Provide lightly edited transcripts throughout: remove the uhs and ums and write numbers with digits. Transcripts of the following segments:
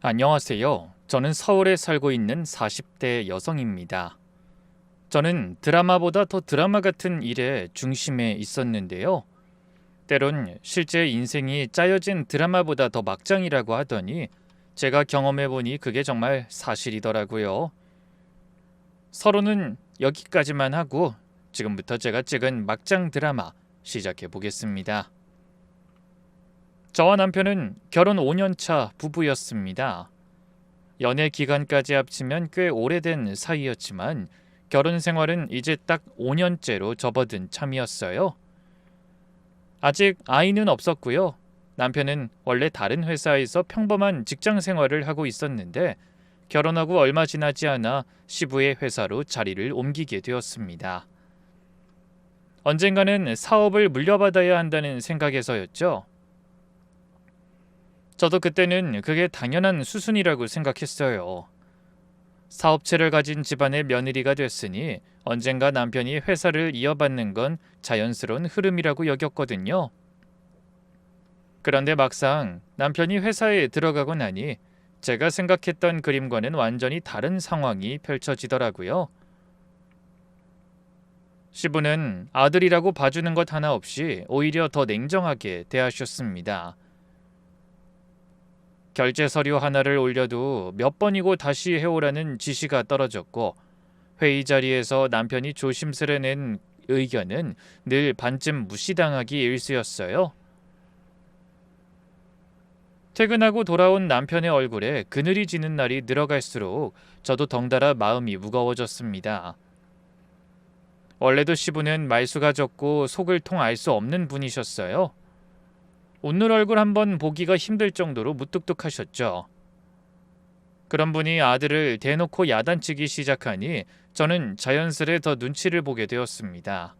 안녕하세요. 저는 서울에 살고 있는 40대 여성입니다. 저는 드라마보다 더 드라마 같은 일의 중심에 있었는데요. 때론 실제 인생이 짜여진 드라마보다 더 막장이라고 하더니 제가 경험해보니 그게 정말 사실이더라고요. 서로는 여기까지만 하고 지금부터 제가 찍은 막장 드라마 시작해 보겠습니다. 저와 남편은 결혼 5년차 부부였습니다. 연애 기간까지 합치면 꽤 오래된 사이였지만 결혼 생활은 이제 딱 5년째로 접어든 참이었어요. 아직 아이는 없었고요. 남편은 원래 다른 회사에서 평범한 직장 생활을 하고 있었는데 결혼하고 얼마 지나지 않아 시부의 회사로 자리를 옮기게 되었습니다. 언젠가는 사업을 물려받아야 한다는 생각에서였죠. 저도 그때는 그게 당연한 수순이라고 생각했어요. 사업체를 가진 집안의 며느리가 됐으니 언젠가 남편이 회사를 이어받는 건 자연스러운 흐름이라고 여겼거든요. 그런데 막상 남편이 회사에 들어가고 나니 제가 생각했던 그림과는 완전히 다른 상황이 펼쳐지더라고요. 시부는 아들이라고 봐주는 것 하나 없이 오히려 더 냉정하게 대하셨습니다. 결제 서류 하나를 올려도 몇 번이고 다시 해오라는 지시가 떨어졌고 회의 자리에서 남편이 조심스레 낸 의견은 늘 반쯤 무시당하기 일쑤였어요. 퇴근하고 돌아온 남편의 얼굴에 그늘이 지는 날이 늘어갈수록 저도 덩달아 마음이 무거워졌습니다. 원래도 시부는 말수가 적고 속을 통 알 수 없는 분이셨어요. 웃는 얼굴 한번 보기가 힘들 정도로 무뚝뚝하셨죠. 그런 분이 아들을 대놓고 야단치기 시작하니 저는 자연스레 더 눈치를 보게 되었습니다.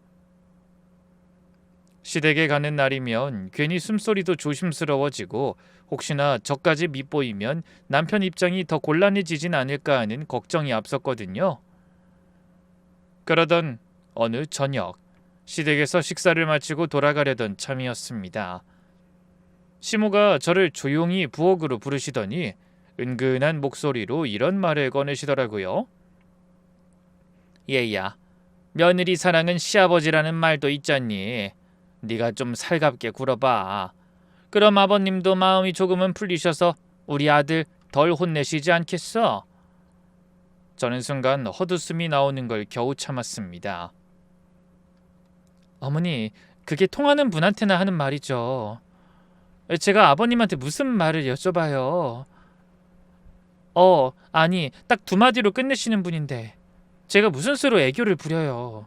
시댁에 가는 날이면 괜히 숨소리도 조심스러워지고 혹시나 저까지 밉보이면 남편 입장이 더 곤란해지진 않을까 하는 걱정이 앞섰거든요. 그러던 어느 저녁, 시댁에서 식사를 마치고 돌아가려던 참이었습니다. 시모가 저를 조용히 부엌으로 부르시더니 은근한 목소리로 이런 말을 꺼내시더라고요. 얘야, 며느리 사랑은 시아버지라는 말도 있잖니. 네가 좀 살갑게 굴어봐. 그럼 아버님도 마음이 조금은 풀리셔서 우리 아들 덜 혼내시지 않겠어? 저는 순간 헛웃음이 나오는 걸 겨우 참았습니다. 어머니, 그게 통하는 분한테나 하는 말이죠. 제가 아버님한테 무슨 말을 여쭤봐요. 아니, 딱 두 마디로 끝내시는 분인데 제가 무슨 수로 애교를 부려요.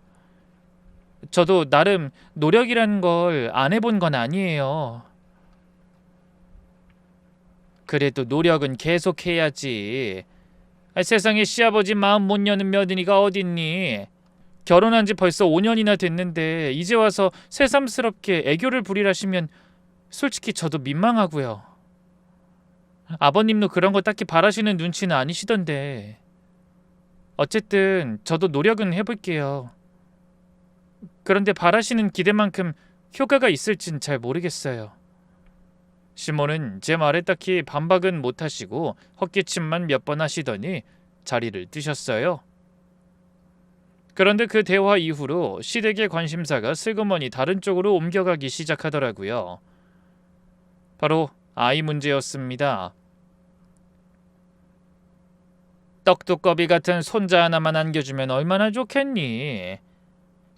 저도 나름 노력이라는 걸 안 해본 건 아니에요. 그래도 노력은 계속해야지. 세상에 시아버지 마음 못 여는 며느리가 어딨니? 결혼한 지 벌써 5년이나 됐는데 이제 와서 새삼스럽게 애교를 부리라시면 솔직히 저도 민망하고요. 아버님도 그런 거 딱히 바라시는 눈치는 아니시던데. 어쨌든 저도 노력은 해볼게요. 그런데 바라시는 기대만큼 효과가 있을진 잘 모르겠어요. 시모는 제 말에 딱히 반박은 못하시고 헛기침만 몇 번 하시더니 자리를 뜨셨어요. 그런데 그 대화 이후로 시댁의 관심사가 슬그머니 다른 쪽으로 옮겨가기 시작하더라고요. 바로 아이 문제였습니다. 떡두꺼비 같은 손자 하나만 안겨주면 얼마나 좋겠니?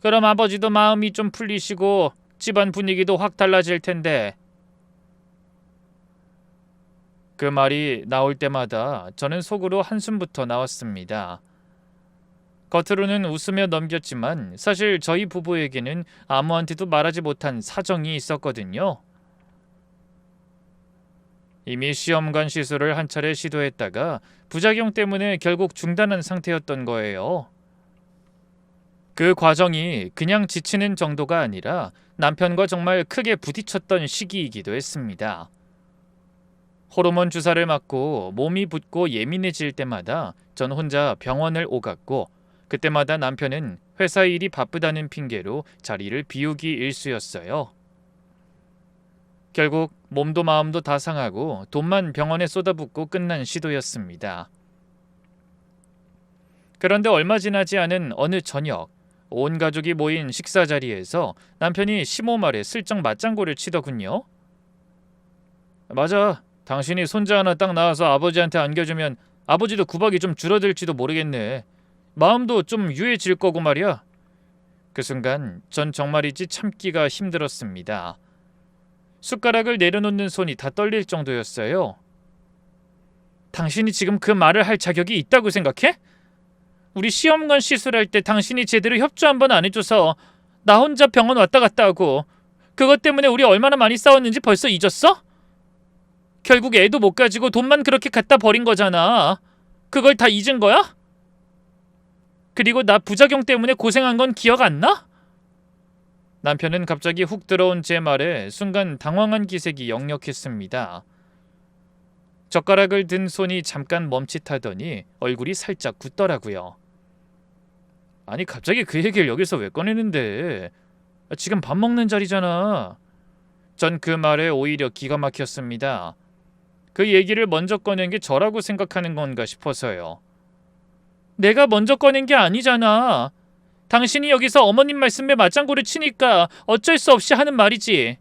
그럼 아버지도 마음이 좀 풀리시고 집안 분위기도 확 달라질 텐데. 그 말이 나올 때마다 저는 속으로 한숨부터 나왔습니다. 겉으로는 웃으며 넘겼지만 사실 저희 부부에게는 아무한테도 말하지 못한 사정이 있었거든요. 이미 시험관 시술을 한 차례 시도했다가 부작용 때문에 결국 중단한 상태였던 거예요. 그 과정이 그냥 지치는 정도가 아니라 남편과 정말 크게 부딪혔던 시기이기도 했습니다. 호르몬 주사를 맞고 몸이 붓고 예민해질 때마다 전 혼자 병원을 오갔고 그때마다 남편은 회사 일이 바쁘다는 핑계로 자리를 비우기 일쑤였어요. 결국 몸도 마음도 다 상하고 돈만 병원에 쏟아붓고 끝난 시도였습니다. 그런데 얼마 지나지 않은 어느 저녁, 온 가족이 모인 식사 자리에서 남편이 시모 말에 슬쩍 맞장구를 치더군요. 맞아. 당신이 손자 하나 딱 낳아서 아버지한테 안겨주면 아버지도 구박이 좀 줄어들지도 모르겠네. 마음도 좀 유해질 거고 말이야. 그 순간 전 정말이지 참기가 힘들었습니다. 숟가락을 내려놓는 손이 다 떨릴 정도였어요. 당신이 지금 그 말을 할 자격이 있다고 생각해? 우리 시험관 시술할 때 당신이 제대로 협조 한번 안 해줘서 나 혼자 병원 왔다 갔다 하고 그것 때문에 우리 얼마나 많이 싸웠는지 벌써 잊었어? 결국 애도 못 가지고 돈만 그렇게 갖다 버린 거잖아. 그걸 다 잊은 거야? 그리고 나 부작용 때문에 고생한 건 기억 안 나? 남편은 갑자기 훅 들어온 제 말에 순간 당황한 기색이 역력했습니다. 젓가락을 든 손이 잠깐 멈칫하더니 얼굴이 살짝 굳더라고요. 아니 갑자기 그 얘기를 여기서 왜 꺼내는데? 지금 밥 먹는 자리잖아. 전 그 말에 오히려 기가 막혔습니다. 그 얘기를 먼저 꺼낸 게 저라고 생각하는 건가 싶어서요. 내가 먼저 꺼낸 게 아니잖아. 당신이 여기서 어머님 말씀에 맞장구를 치니까 어쩔 수 없이 하는 말이지.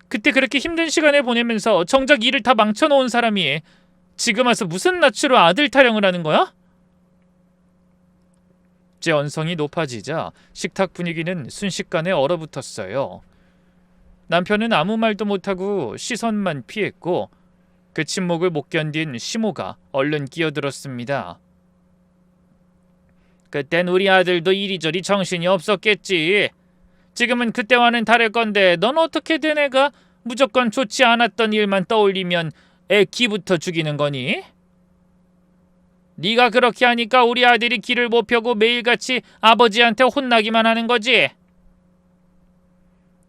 그때 그렇게 힘든 시간을 보내면서 정작 일을 다 망쳐놓은 사람이 지금 와서 무슨 낯으로 아들 타령을 하는 거야? 제 언성이 높아지자 식탁 분위기는 순식간에 얼어붙었어요. 남편은 아무 말도 못하고 시선만 피했고 그 침묵을 못 견딘 시모가 얼른 끼어들었습니다. 그땐 우리 아들도 이리저리 정신이 없었겠지. 지금은 그때와는 다를 건데 넌 어떻게 된 애가 무조건 좋지 않았던 일만 떠올리면 애 기부터 죽이는 거니? 네가 그렇게 하니까 우리 아들이 길을 못 펴고 매일같이 아버지한테 혼나기만 하는 거지.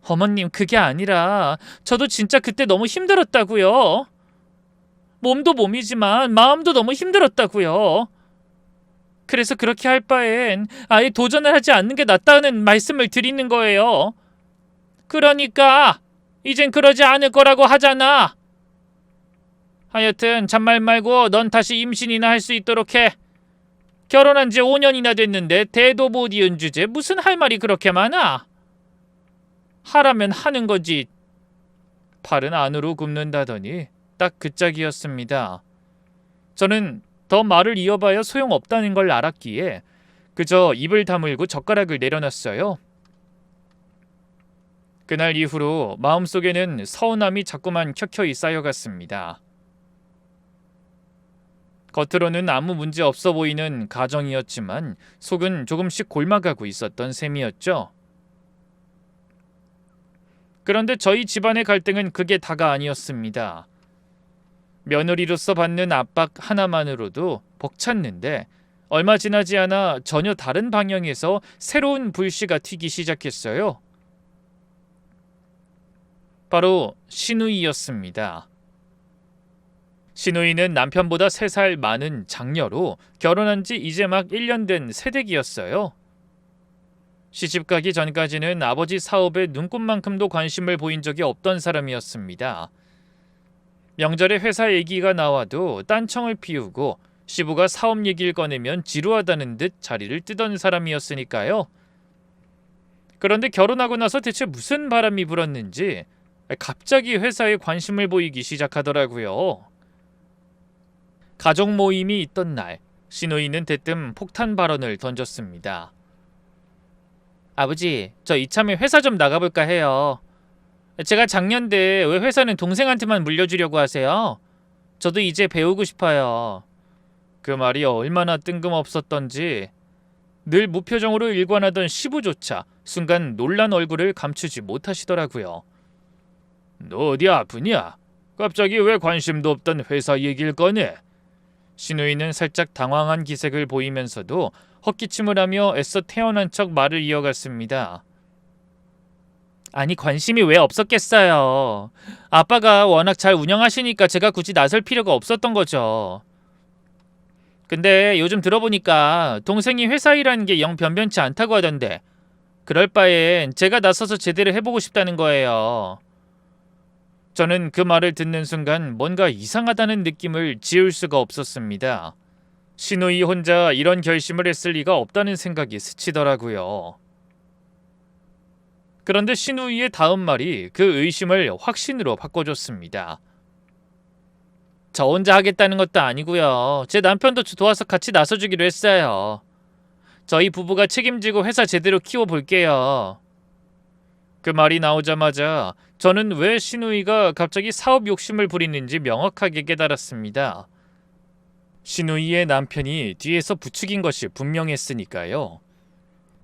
어머님 그게 아니라 저도 진짜 그때 너무 힘들었다고요. 몸도 몸이지만 마음도 너무 힘들었다고요. 그래서 그렇게 할 바엔 아예 도전을 하지 않는 게 낫다는 말씀을 드리는 거예요. 그러니까 이젠 그러지 않을 거라고 하잖아. 하여튼 잔말 말고 넌 다시 임신이나 할 수 있도록 해. 결혼한 지 5년이나 됐는데 대도 못 이은 주제 무슨 할 말이 그렇게 많아? 하라면 하는 거지. 팔은 안으로 굽는다더니 딱 그 짝이었습니다. 저는 더 말을 이어봐야 소용없다는 걸 알았기에 그저 입을 다물고 젓가락을 내려놨어요. 그날 이후로 마음속에는 서운함이 자꾸만 켜켜이 쌓여갔습니다. 겉으로는 아무 문제 없어 보이는 가정이었지만 속은 조금씩 골마가고 있었던 셈이었죠. 그런데 저희 집안의 갈등은 그게 다가 아니었습니다. 며느리로서 받는 압박 하나만으로도 벅찼는데 얼마 지나지 않아 전혀 다른 방향에서 새로운 불씨가 튀기 시작했어요. 바로 시누이였습니다. 시누이는 남편보다 3살 많은 장녀로 결혼한 지 이제 막 1년 된 새댁이었어요. 시집 가기 전까지는 아버지 사업에 눈꼽만큼도 관심을 보인 적이 없던 사람이었습니다. 명절에 회사 얘기가 나와도 딴청을 피우고 시부가 사업 얘기를 꺼내면 지루하다는 듯 자리를 뜨던 사람이었으니까요. 그런데 결혼하고 나서 대체 무슨 바람이 불었는지 갑자기 회사에 관심을 보이기 시작하더라고요. 가족 모임이 있던 날, 시누이는 대뜸 폭탄 발언을 던졌습니다. 아버지, 저 이참에 회사 좀 나가볼까 해요. 제가 장년인데 왜 회사는 동생한테만 물려주려고 하세요? 저도 이제 배우고 싶어요. 그 말이 얼마나 뜬금없었던지 늘 무표정으로 일관하던 시부조차 순간 놀란 얼굴을 감추지 못하시더라고요. 너 어디 아프냐? 갑자기 왜 관심도 없던 회사 얘기를 꺼내? 시누이는 살짝 당황한 기색을 보이면서도 헛기침을 하며 애써 태어난 척 말을 이어갔습니다. 아니 관심이 왜 없었겠어요. 아빠가 워낙 잘 운영하시니까 제가 굳이 나설 필요가 없었던 거죠. 근데 요즘 들어보니까 동생이 회사 일하는 게 영 변변치 않다고 하던데 그럴 바엔 제가 나서서 제대로 해보고 싶다는 거예요. 저는 그 말을 듣는 순간 뭔가 이상하다는 느낌을 지울 수가 없었습니다. 신우이 혼자 이런 결심을 했을 리가 없다는 생각이 스치더라고요. 그런데 신우이의 다음 말이 그 의심을 확신으로 바꿔줬습니다. 저 혼자 하겠다는 것도 아니고요. 제 남편도 도와서 같이 나서주기로 했어요. 저희 부부가 책임지고 회사 제대로 키워볼게요. 그 말이 나오자마자 저는 왜 신우이가 갑자기 사업 욕심을 부리는지 명확하게 깨달았습니다. 신우이의 남편이 뒤에서 부추긴 것이 분명했으니까요.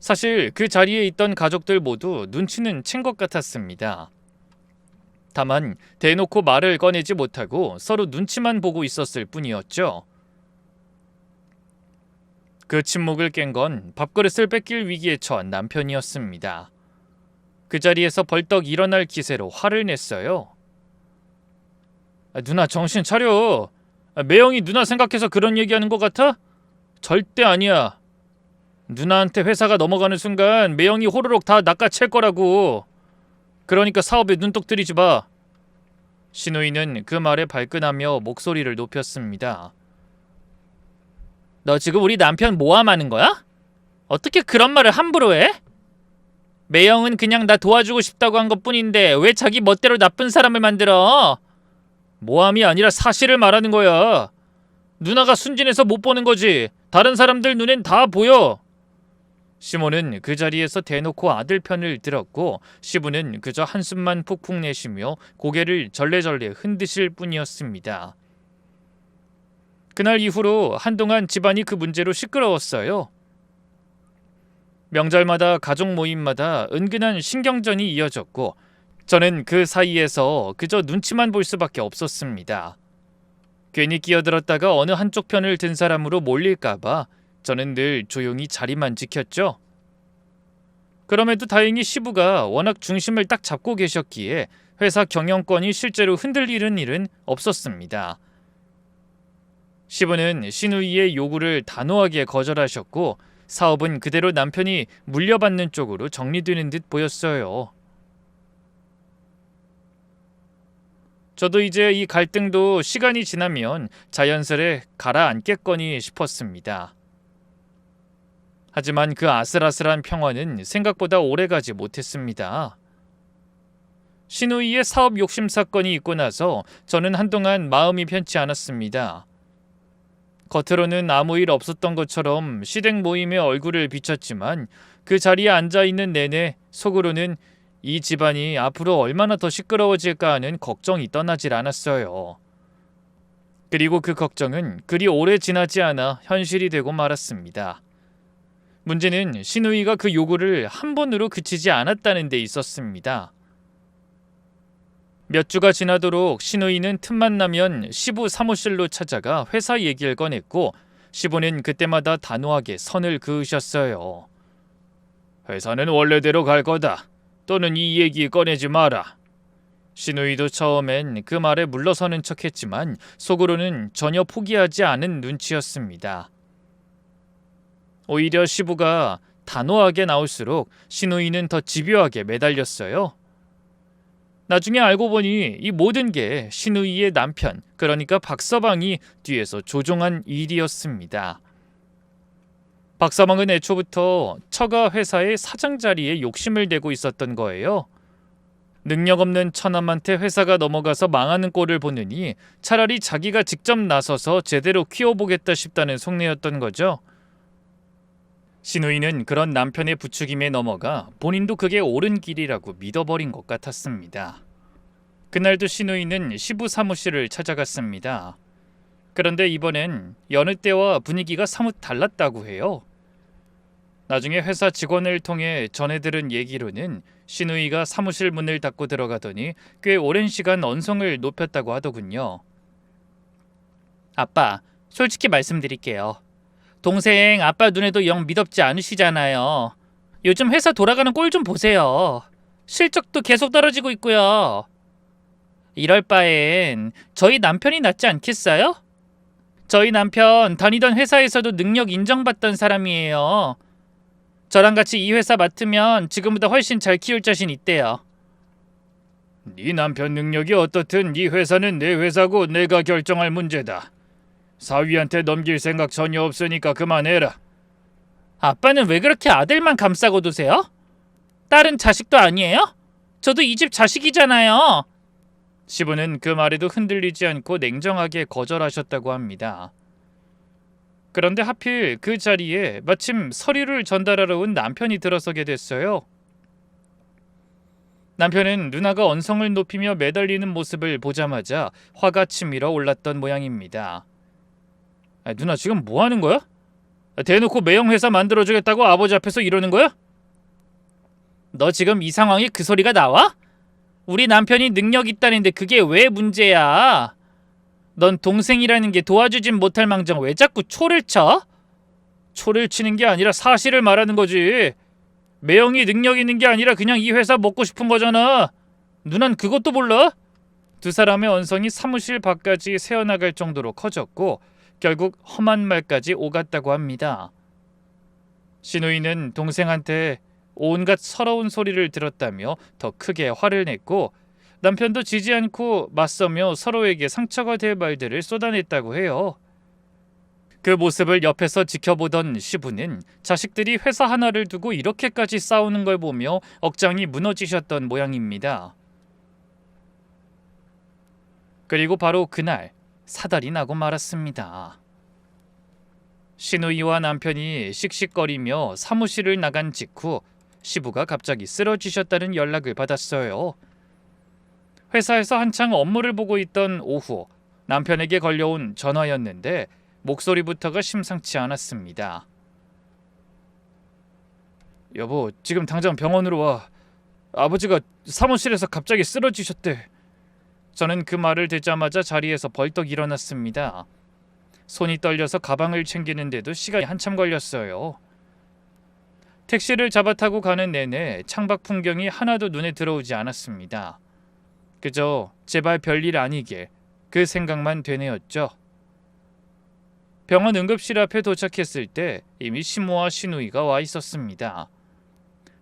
사실 그 자리에 있던 가족들 모두 눈치는 챈 것 같았습니다. 다만 대놓고 말을 꺼내지 못하고 서로 눈치만 보고 있었을 뿐이었죠. 그 침묵을 깬 건 밥그릇을 뺏길 위기에 처한 남편이었습니다. 그 자리에서 벌떡 일어날 기세로 화를 냈어요. 누나 정신 차려. 매형이 누나 생각해서 그런 얘기하는 것 같아? 절대 아니야. 누나한테 회사가 넘어가는 순간 매형이 호로록 다 낚아챌 거라고. 그러니까 사업에 눈독 들이지 마. 신우이는 그 말에 발끈하며 목소리를 높였습니다. 너 지금 우리 남편 모함하는 거야? 어떻게 그런 말을 함부로 해? 매형은 그냥 나 도와주고 싶다고 한 것뿐인데 왜 자기 멋대로 나쁜 사람을 만들어? 모함이 아니라 사실을 말하는 거야. 누나가 순진해서 못 보는 거지. 다른 사람들 눈엔 다 보여. 시몬은 그 자리에서 대놓고 아들 편을 들었고 시부는 그저 한숨만 푹푹 내쉬며 고개를 절레절레 흔드실 뿐이었습니다. 그날 이후로 한동안 집안이 그 문제로 시끄러웠어요. 명절마다 가족 모임마다 은근한 신경전이 이어졌고 저는 그 사이에서 그저 눈치만 볼 수밖에 없었습니다. 괜히 끼어들었다가 어느 한쪽 편을 든 사람으로 몰릴까봐 저는 늘 조용히 자리만 지켰죠. 그럼에도 다행히 시부가 워낙 중심을 딱 잡고 계셨기에 회사 경영권이 실제로 흔들리는 일은 없었습니다. 시부는 신우이의 요구를 단호하게 거절하셨고 사업은 그대로 남편이 물려받는 쪽으로 정리되는 듯 보였어요. 저도 이제 이 갈등도 시간이 지나면 자연스레 가라앉겠거니 싶었습니다. 하지만 그 아슬아슬한 평화는 생각보다 오래가지 못했습니다. 신우이의 사업 욕심 사건이 있고 나서 저는 한동안 마음이 편치 않았습니다. 겉으로는 아무 일 없었던 것처럼 시댁 모임에 얼굴을 비쳤지만 그 자리에 앉아있는 내내 속으로는 이 집안이 앞으로 얼마나 더 시끄러워질까 하는 걱정이 떠나질 않았어요. 그리고 그 걱정은 그리 오래 지나지 않아 현실이 되고 말았습니다. 문제는 신우이가 그 요구를 한 번으로 그치지 않았다는 데 있었습니다. 몇 주가 지나도록 신우이는 틈만 나면 시부 사무실로 찾아가 회사 얘기를 꺼냈고 시부는 그때마다 단호하게 선을 그으셨어요. 회사는 원래대로 갈 거다. 또는 이 얘기 꺼내지 마라. 신우이도 처음엔 그 말에 물러서는 척했지만 속으로는 전혀 포기하지 않은 눈치였습니다. 오히려 시부가 단호하게 나올수록 신우이는 더 집요하게 매달렸어요. 나중에 알고 보니 이 모든 게 신우이의 남편, 그러니까 박서방이 뒤에서 조종한 일이었습니다. 박서방은 애초부터 처가 회사의 사장 자리에 욕심을 내고 있었던 거예요. 능력 없는 처남한테 회사가 넘어가서 망하는 꼴을 보느니 차라리 자기가 직접 나서서 제대로 키워보겠다 싶다는 속내였던 거죠. 신우이는 그런 남편의 부추김에 넘어가 본인도 그게 옳은 길이라고 믿어버린 것 같았습니다. 그날도 신우이는 시부 사무실을 찾아갔습니다. 그런데 이번엔 여느 때와 분위기가 사뭇 달랐다고 해요. 나중에 회사 직원을 통해 전해 들은 얘기로는 신우이가 사무실 문을 닫고 들어가더니 꽤 오랜 시간 언성을 높였다고 하더군요. 아빠, 솔직히 말씀드릴게요. 동생 아빠 눈에도 영 미덥지 않으시잖아요. 요즘 회사 돌아가는 꼴 좀 보세요. 실적도 계속 떨어지고 있고요. 이럴 바엔 저희 남편이 낫지 않겠어요? 저희 남편 다니던 회사에서도 능력 인정받던 사람이에요. 저랑 같이 이 회사 맡으면 지금보다 훨씬 잘 키울 자신 있대요. 네 남편 능력이 어떻든 이 회사는 내 회사고 내가 결정할 문제다. 사위한테 넘길 생각 전혀 없으니까 그만해라. 아빠는 왜 그렇게 아들만 감싸고 두세요? 딸은 자식도 아니에요? 저도 이 집 자식이잖아요. 시부는 그 말에도 흔들리지 않고 냉정하게 거절하셨다고 합니다. 그런데 하필 그 자리에 마침 서류를 전달하러 온 남편이 들어서게 됐어요. 남편은 누나가 언성을 높이며 매달리는 모습을 보자마자 화가 치밀어 올랐던 모양입니다. 누나 지금 뭐 하는 거야? 대놓고 매형회사 만들어주겠다고 아버지 앞에서 이러는 거야? 너 지금 이 상황에 그 소리가 나와? 우리 남편이 능력 있다는데 그게 왜 문제야? 넌 동생이라는 게 도와주진 못할 망정 왜 자꾸 초를 쳐? 초를 치는 게 아니라 사실을 말하는 거지. 매형이 능력 있는 게 아니라 그냥 이 회사 먹고 싶은 거잖아. 누난 그것도 몰라? 두 사람의 언성이 사무실 밖까지 새어나갈 정도로 커졌고 결국 험한 말까지 오갔다고 합니다. 신우이는 동생한테 온갖 서러운 소리를 들었다며 더 크게 화를 냈고 남편도 지지 않고 맞서며 서로에게 상처가 될 말들을 쏟아냈다고 해요. 그 모습을 옆에서 지켜보던 시부는 자식들이 회사 하나를 두고 이렇게까지 싸우는 걸 보며 억장이 무너지셨던 모양입니다. 그리고 바로 그날 사달이 나고 말았습니다. 신우이와 남편이 씩씩거리며 사무실을 나간 직후 시부가 갑자기 쓰러지셨다는 연락을 받았어요. 회사에서 한창 업무를 보고 있던 오후 남편에게 걸려온 전화였는데 목소리부터가 심상치 않았습니다. 여보, 지금 당장 병원으로 와. 아버지가 사무실에서 갑자기 쓰러지셨대. 저는 그 말을 듣자마자 자리에서 벌떡 일어났습니다. 손이 떨려서 가방을 챙기는데도 시간이 한참 걸렸어요. 택시를 잡아 타고 가는 내내 창밖 풍경이 하나도 눈에 들어오지 않았습니다. 그저 제발 별일 아니게 그 생각만 되뇌었죠. 병원 응급실 앞에 도착했을 때 이미 시모와 신우이가 와 있었습니다.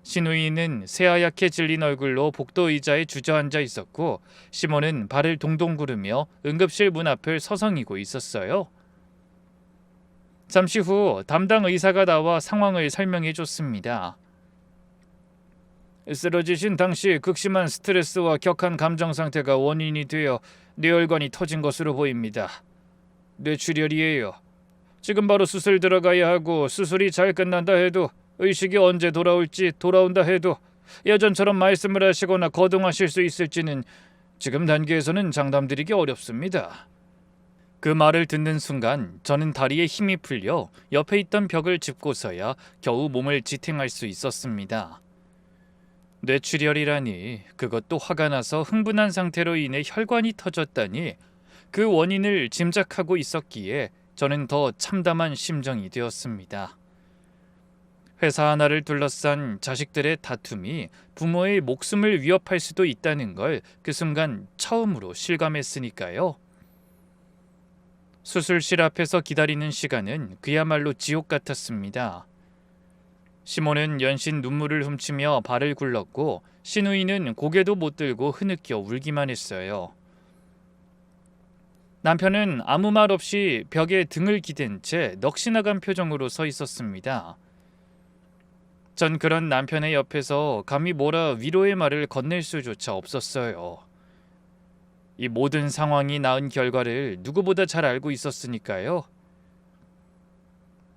신우이는 새하얗게 질린 얼굴로 복도 의자에 주저앉아 있었고 시모는 발을 동동 구르며 응급실 문 앞을 서성이고 있었어요. 잠시 후 담당 의사가 나와 상황을 설명해 줬습니다. 쓰러지신 당시 극심한 스트레스와 격한 감정 상태가 원인이 되어 뇌혈관이 터진 것으로 보입니다. 뇌출혈이에요. 지금 바로 수술 들어가야 하고 수술이 잘 끝난다 해도 의식이 언제 돌아온다 해도 예전처럼 말씀을 하시거나 거동하실 수 있을지는 지금 단계에서는 장담드리기 어렵습니다. 그 말을 듣는 순간 저는 다리에 힘이 풀려 옆에 있던 벽을 짚고서야 겨우 몸을 지탱할 수 있었습니다. 뇌출혈이라니, 그것도 화가 나서 흥분한 상태로 인해 혈관이 터졌다니, 그 원인을 짐작하고 있었기에 저는 더 참담한 심정이 되었습니다. 회사 하나를 둘러싼 자식들의 다툼이 부모의 목숨을 위협할 수도 있다는 걸 그 순간 처음으로 실감했으니까요. 수술실 앞에서 기다리는 시간은 그야말로 지옥 같았습니다. 시모는 연신 눈물을 훔치며 발을 굴렀고 신우이는 고개도 못 들고 흐느껴 울기만 했어요. 남편은 아무 말 없이 벽에 등을 기댄 채 넋이 나간 표정으로 서 있었습니다. 전 그런 남편의 옆에서 감히 뭐라 위로의 말을 건넬 수조차 없었어요. 이 모든 상황이 낳은 결과를 누구보다 잘 알고 있었으니까요.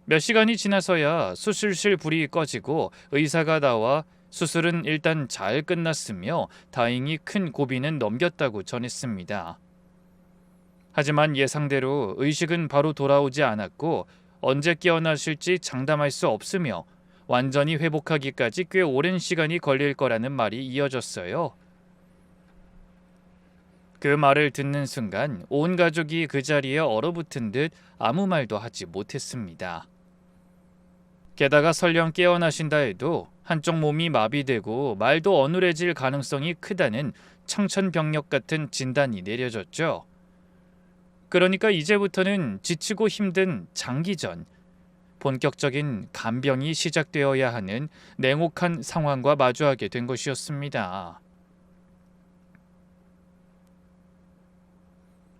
몇 시간이 지나서야 수술실 불이 꺼지고 의사가 나와 수술은 일단 잘 끝났으며 다행히 큰 고비는 넘겼다고 전했습니다. 하지만 예상대로 의식은 바로 돌아오지 않았고 언제 깨어나실지 장담할 수 없으며 완전히 회복하기까지 꽤 오랜 시간이 걸릴 거라는 말이 이어졌어요. 그 말을 듣는 순간 온 가족이 그 자리에 얼어붙은 듯 아무 말도 하지 못했습니다. 게다가 설령 깨어나신다 해도 한쪽 몸이 마비되고 말도 어눌해질 가능성이 크다는 청천벽력 같은 진단이 내려졌죠. 그러니까 이제부터는 지치고 힘든 장기전, 본격적인 간병이 시작되어야 하는 냉혹한 상황과 마주하게 된 것이었습니다.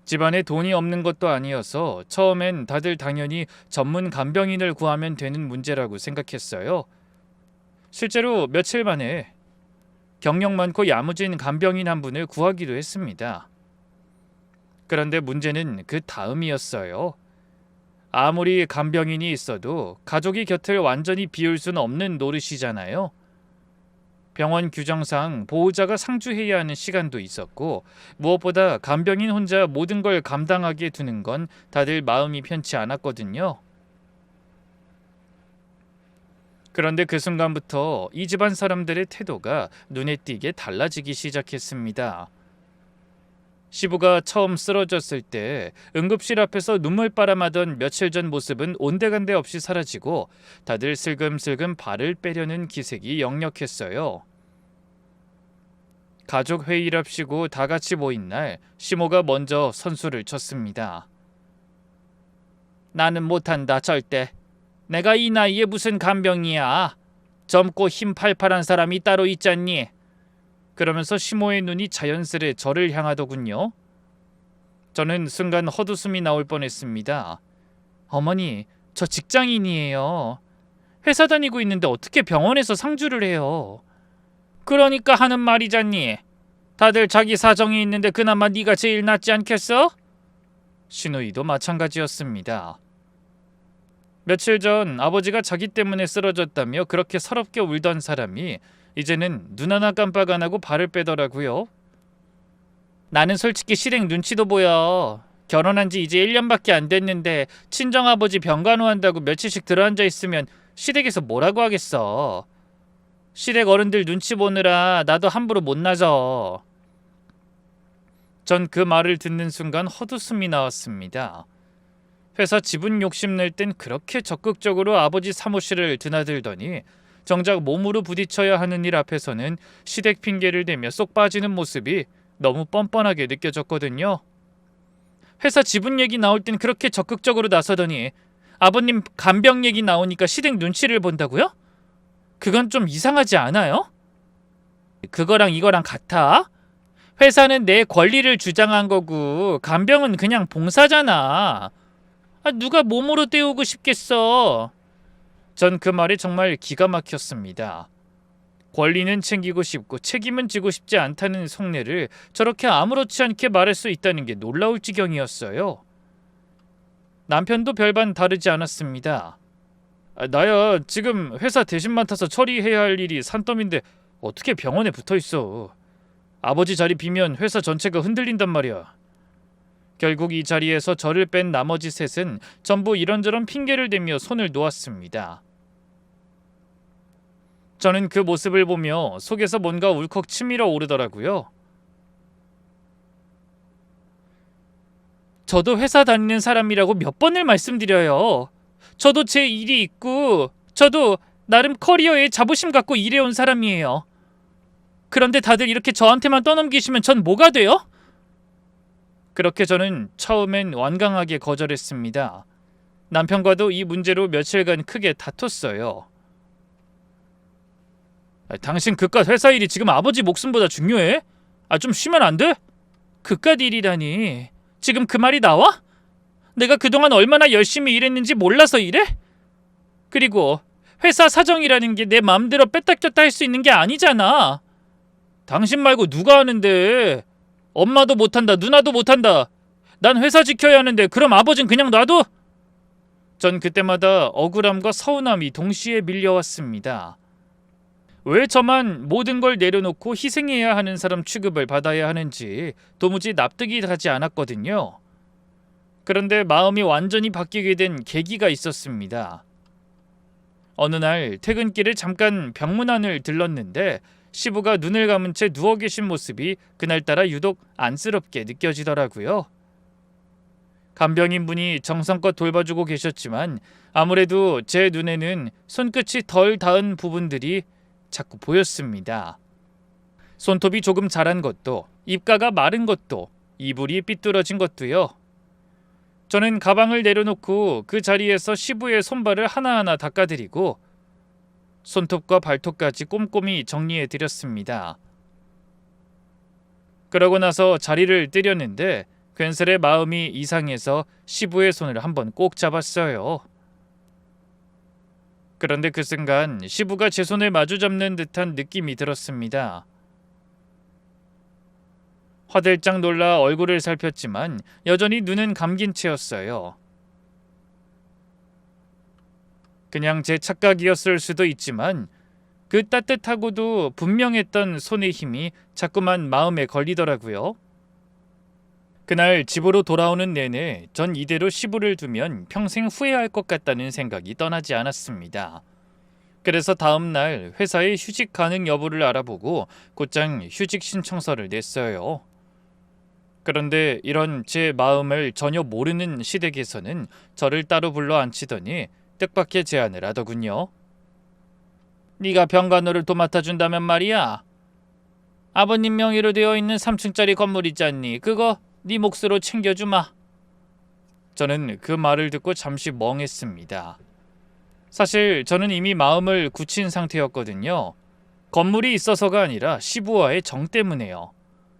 집안에 돈이 없는 것도 아니어서 처음엔 다들 당연히 전문 간병인을 구하면 되는 문제라고 생각했어요. 실제로 며칠 만에 경력 많고 야무진 간병인 한 분을 구하기도 했습니다. 그런데 문제는 그 다음이었어요. 아무리 간병인이 있어도 가족이 곁을 완전히 비울 수는 없는 노릇이잖아요. 병원 규정상 보호자가 상주해야 하는 시간도 있었고, 무엇보다 간병인 혼자 모든 걸 감당하게 두는 건 다들 마음이 편치 않았거든요. 그런데 그 순간부터 이 집안 사람들의 태도가 눈에 띄게 달라지기 시작했습니다. 시부가 처음 쓰러졌을 때 응급실 앞에서 눈물 바람하던 며칠 전 모습은 온데간데 없이 사라지고 다들 슬금슬금 발을 빼려는 기색이 역력했어요. 가족 회의랍시고 다 같이 모인 날 시모가 먼저 선수를 쳤습니다. 나는 못한다 절대. 내가 이 나이에 무슨 간병이야. 젊고 힘 팔팔한 사람이 따로 있잖니. 그러면서 시모의 눈이 자연스레 저를 향하더군요. 저는 순간 헛웃음이 나올 뻔했습니다. 어머니, 저 직장인이에요. 회사 다니고 있는데 어떻게 병원에서 상주를 해요? 그러니까 하는 말이잖니. 다들 자기 사정이 있는데 그나마 네가 제일 낫지 않겠어? 시누이도 마찬가지였습니다. 며칠 전 아버지가 자기 때문에 쓰러졌다며 그렇게 서럽게 울던 사람이 이제는 눈 하나 깜빡 안 하고 발을 빼더라고요. 나는 솔직히 실행 눈치도 보여. 결혼한 지 이제 1년밖에 안 됐는데 친정아버지 병간호한다고 며칠씩 들어앉아 있으면 시댁에서 뭐라고 하겠어. 시댁 어른들 눈치 보느라 나도 함부로 못 나서. 전 그 말을 듣는 순간 헛웃음이 나왔습니다. 회사 지분 욕심낼 땐 그렇게 적극적으로 아버지 사무실을 드나들더니 정작 몸으로 부딪혀야 하는 일 앞에서는 시댁 핑계를 대며 쏙 빠지는 모습이 너무 뻔뻔하게 느껴졌거든요. 회사 지분 얘기 나올 땐 그렇게 적극적으로 나서더니 아버님 간병 얘기 나오니까 시댁 눈치를 본다고요? 그건 좀 이상하지 않아요? 그거랑 이거랑 같아? 회사는 내 권리를 주장한 거고 간병은 그냥 봉사잖아. 누가 몸으로 때우고 싶겠어. 전 그 말이 정말 기가 막혔습니다. 권리는 챙기고 싶고 책임은 지고 싶지 않다는 속내를 저렇게 아무렇지 않게 말할 수 있다는 게 놀라울 지경이었어요. 남편도 별반 다르지 않았습니다. 나야 지금 회사 대신 맡아서 처리해야 할 일이 산더미인데 어떻게 병원에 붙어있어. 아버지 자리 비면 회사 전체가 흔들린단 말이야. 결국 이 자리에서 저를 뺀 나머지 셋은 전부 이런저런 핑계를 대며 손을 놓았습니다. 저는 그 모습을 보며 속에서 뭔가 울컥 치밀어 오르더라고요. 저도 회사 다니는 사람이라고 몇 번을 말씀드려요. 저도 제 일이 있고 저도 나름 커리어에 자부심 갖고 일해온 사람이에요. 그런데 다들 이렇게 저한테만 떠넘기시면 전 뭐가 돼요? 그렇게 저는 처음엔 완강하게 거절했습니다. 남편과도 이 문제로 며칠간 크게 다퉜어요. 당신 그깟 회사 일이 지금 아버지 목숨보다 중요해? 좀 쉬면 안 돼? 그깟 일이라니. 지금 그 말이 나와? 내가 그동안 얼마나 열심히 일했는지 몰라서 이래? 그리고 회사 사정이라는 게 내 마음대로 뺐다 꼈다 할 수 있는 게 아니잖아. 당신 말고 누가 하는데. 엄마도 못한다, 누나도 못한다. 난 회사 지켜야 하는데 그럼 아버진 그냥 놔둬? 전 그때마다 억울함과 서운함이 동시에 밀려왔습니다. 왜 저만 모든 걸 내려놓고 희생해야 하는 사람 취급을 받아야 하는지 도무지 납득이 가지 않았거든요. 그런데 마음이 완전히 바뀌게 된 계기가 있었습니다. 어느 날 퇴근길에 잠깐 병문 안을 들렀는데 시부가 눈을 감은 채 누워 계신 모습이 그날따라 유독 안쓰럽게 느껴지더라고요. 간병인분이 정성껏 돌봐주고 계셨지만 아무래도 제 눈에는 손끝이 덜 닿은 부분들이 자꾸 보였습니다. 손톱이 조금 자란 것도, 입가가 마른 것도, 이불이 삐뚤어진 것도요. 저는 가방을 내려놓고 그 자리에서 시부의 손발을 하나하나 닦아드리고 손톱과 발톱까지 꼼꼼히 정리해드렸습니다. 그러고 나서 자리를 뜨려는데 괜스레 마음이 이상해서 시부의 손을 한번 꼭 잡았어요. 그런데 그 순간 시부가 제 손을 마주 잡는 듯한 느낌이 들었습니다. 화들짝 놀라 얼굴을 살폈지만 여전히 눈은 감긴 채였어요. 그냥 제 착각이었을 수도 있지만 그 따뜻하고도 분명했던 손의 힘이 자꾸만 마음에 걸리더라고요. 그날 집으로 돌아오는 내내 전 이대로 시부를 두면 평생 후회할 것 같다는 생각이 떠나지 않았습니다. 그래서 다음 날 회사의 휴직 가능 여부를 알아보고 곧장 휴직 신청서를 냈어요. 그런데 이런 제 마음을 전혀 모르는 시댁에서는 저를 따로 불러 앉히더니 뜻밖의 제안을 하더군요. 네가 병간호를 도맡아준다면 말이야. 아버님 명의로 되어 있는 3층짜리 건물 있잖니. 그거 네 몫으로 챙겨주마. 저는 그 말을 듣고 잠시 멍했습니다. 사실 저는 이미 마음을 굳힌 상태였거든요. 건물이 있어서가 아니라 시부와의 정 때문에요.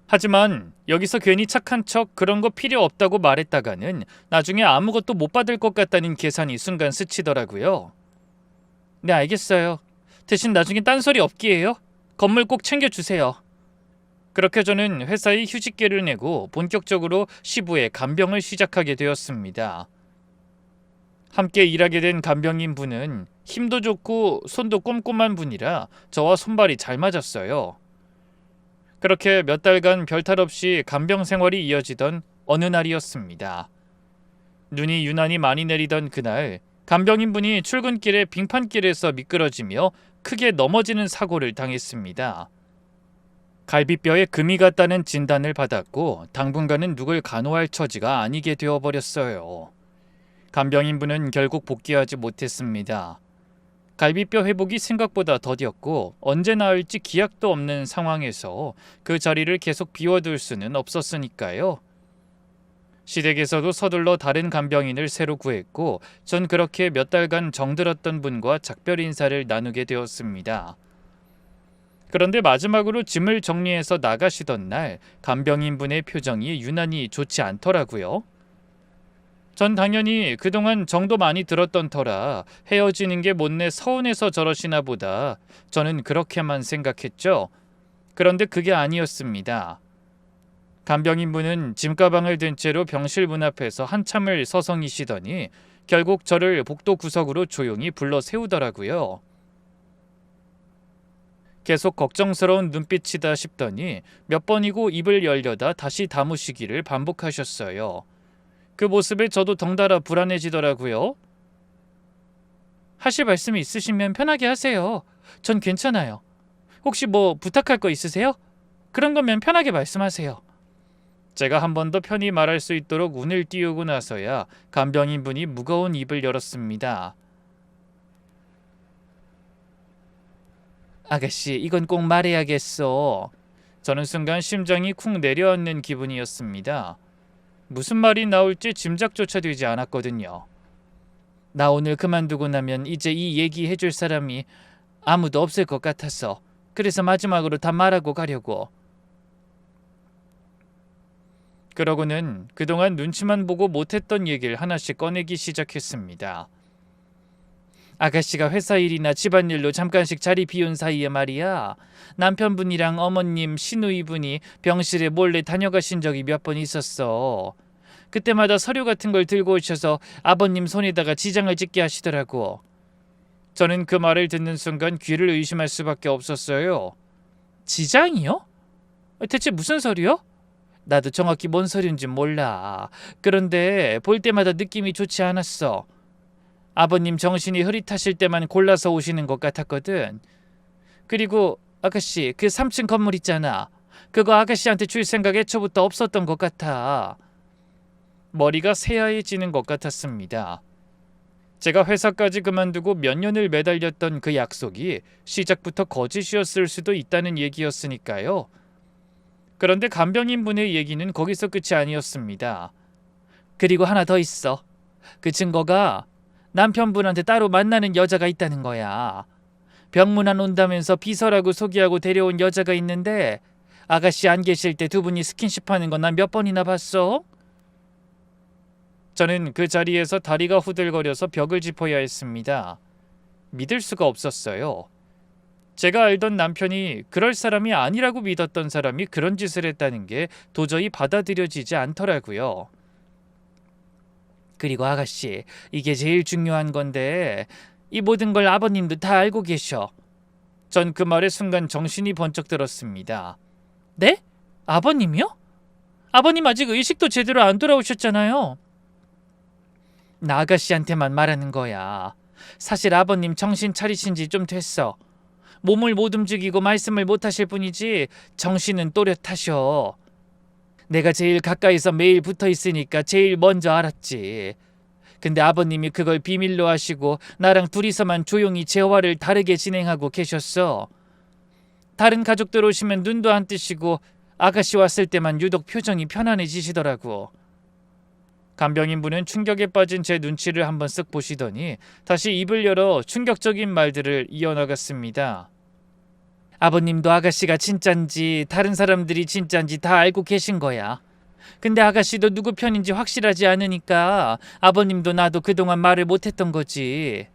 하지만 여기서 괜히 착한 척 그런 거 필요 없다고 말했다가는 나중에 아무것도 못 받을 것 같다는 계산이 순간 스치더라고요. 네, 알겠어요. 대신 나중에 딴소리 없게 해요. 건물 꼭 챙겨주세요. 그렇게 저는 회사에 휴직계를 내고 본격적으로 시부의 간병을 시작하게 되었습니다. 함께 일하게 된 간병인 분은 힘도 좋고 손도 꼼꼼한 분이라 저와 손발이 잘 맞았어요. 그렇게 몇 달간 별탈 없이 간병 생활이 이어지던 어느 날이었습니다. 눈이 유난히 많이 내리던 그날, 간병인 분이 출근길에 빙판길에서 미끄러지며 크게 넘어지는 사고를 당했습니다. 갈비뼈에 금이 갔다는 진단을 받았고 당분간은 누굴 간호할 처지가 아니게 되어버렸어요. 간병인 분은 결국 복귀하지 못했습니다. 갈비뼈 회복이 생각보다 더뎠고 언제 나을지 기약도 없는 상황에서 그 자리를 계속 비워둘 수는 없었으니까요. 시댁에서도 서둘러 다른 간병인을 새로 구했고 전 그렇게 몇 달간 정들었던 분과 작별 인사를 나누게 되었습니다. 그런데 마지막으로 짐을 정리해서 나가시던 날 간병인 분의 표정이 유난히 좋지 않더라고요. 전 당연히 그동안 정도 많이 들었던 터라 헤어지는 게 못내 서운해서 저러시나 보다 저는 그렇게만 생각했죠. 그런데 그게 아니었습니다. 간병인 분은 짐가방을 든 채로 병실 문 앞에서 한참을 서성이시더니 결국 저를 복도 구석으로 조용히 불러 세우더라고요. 계속 걱정스러운 눈빛이다 싶더니 몇 번이고 입을 열려다 다시 다무시기를 반복하셨어요. 그 모습에 저도 덩달아 불안해지더라고요. 하실 말씀이 있으시면 편하게 하세요. 전 괜찮아요. 혹시 뭐 부탁할 거 있으세요? 그런 거면 편하게 말씀하세요. 제가 한 번 더 편히 말할 수 있도록 운을 띄우고 나서야 간병인 분이 무거운 입을 열었습니다. 아가씨, 이건 꼭 말해야겠어. 저는 순간 심장이 쿵 내려앉는 기분이었습니다. 무슨 말이 나올지 짐작조차 되지 않았거든요. 나 오늘 그만두고 나면 이제 이 얘기 해줄 사람이 아무도 없을 것 같아서 그래서 마지막으로 다 말하고 가려고. 그러고는 그동안 눈치만 보고 못했던 얘기를 하나씩 꺼내기 시작했습니다. 아가씨가 회사 일이나 집안일로 잠깐씩 자리 비운 사이에 말이야. 남편분이랑 어머님, 시누이분이 병실에 몰래 다녀가신 적이 몇 번 있었어. 그때마다 서류 같은 걸 들고 오셔서 아버님 손에다가 지장을 찍게 하시더라고. 저는 그 말을 듣는 순간 귀를 의심할 수밖에 없었어요. 지장이요? 대체 무슨 서류요? 나도 정확히 뭔 서류인지 몰라. 그런데 볼 때마다 느낌이 좋지 않았어. 아버님 정신이 흐릿하실 때만 골라서 오시는 것 같았거든. 그리고 아가씨, 그 3층 건물 있잖아. 그거 아가씨한테 줄 생각 애초부터 없었던 것 같아. 머리가 새하얘지는 것 같았습니다. 제가 회사까지 그만두고 몇 년을 매달렸던 그 약속이 시작부터 거짓이었을 수도 있다는 얘기였으니까요. 그런데 간병인 분의 얘기는 거기서 끝이 아니었습니다. 그리고 하나 더 있어. 그 증거가 남편분한테 따로 만나는 여자가 있다는 거야. 병문안 온다면서 비서라고 소개하고 데려온 여자가 있는데 아가씨 안 계실 때 두 분이 스킨십하는 건 난 몇 번이나 봤어. 저는 그 자리에서 다리가 후들거려서 벽을 짚어야 했습니다. 믿을 수가 없었어요. 제가 알던 남편이 그럴 사람이 아니라고 믿었던 사람이 그런 짓을 했다는 게 도저히 받아들여지지 않더라고요. 그리고 아가씨, 이게 제일 중요한 건데 이 모든 걸 아버님도 다 알고 계셔. 전 그 말에 순간 정신이 번쩍 들었습니다. 네? 아버님이요? 아버님 아직 의식도 제대로 안 돌아오셨잖아요. 나 아가씨한테만 말하는 거야. 사실 아버님 정신 차리신 지 좀 됐어. 몸을 못 움직이고 말씀을 못 하실 뿐이지 정신은 또렷하셔. 내가 제일 가까이서 매일 붙어 있으니까 제일 먼저 알았지. 근데 아버님이 그걸 비밀로 하시고 나랑 둘이서만 조용히 재활을 다르게 진행하고 계셨어. 다른 가족들 오시면 눈도 안 뜨시고 아가씨 왔을 때만 유독 표정이 편안해지시더라고. 간병인분은 충격에 빠진 제 눈치를 한번 쓱 보시더니 다시 입을 열어 충격적인 말들을 이어나갔습니다. 아버님도 아가씨가 진짠지 다른 사람들이 진짠지 다 알고 계신 거야. 근데 아가씨도 누구 편인지 확실하지 않으니까 아버님도 나도 그동안 말을 못했던 거지.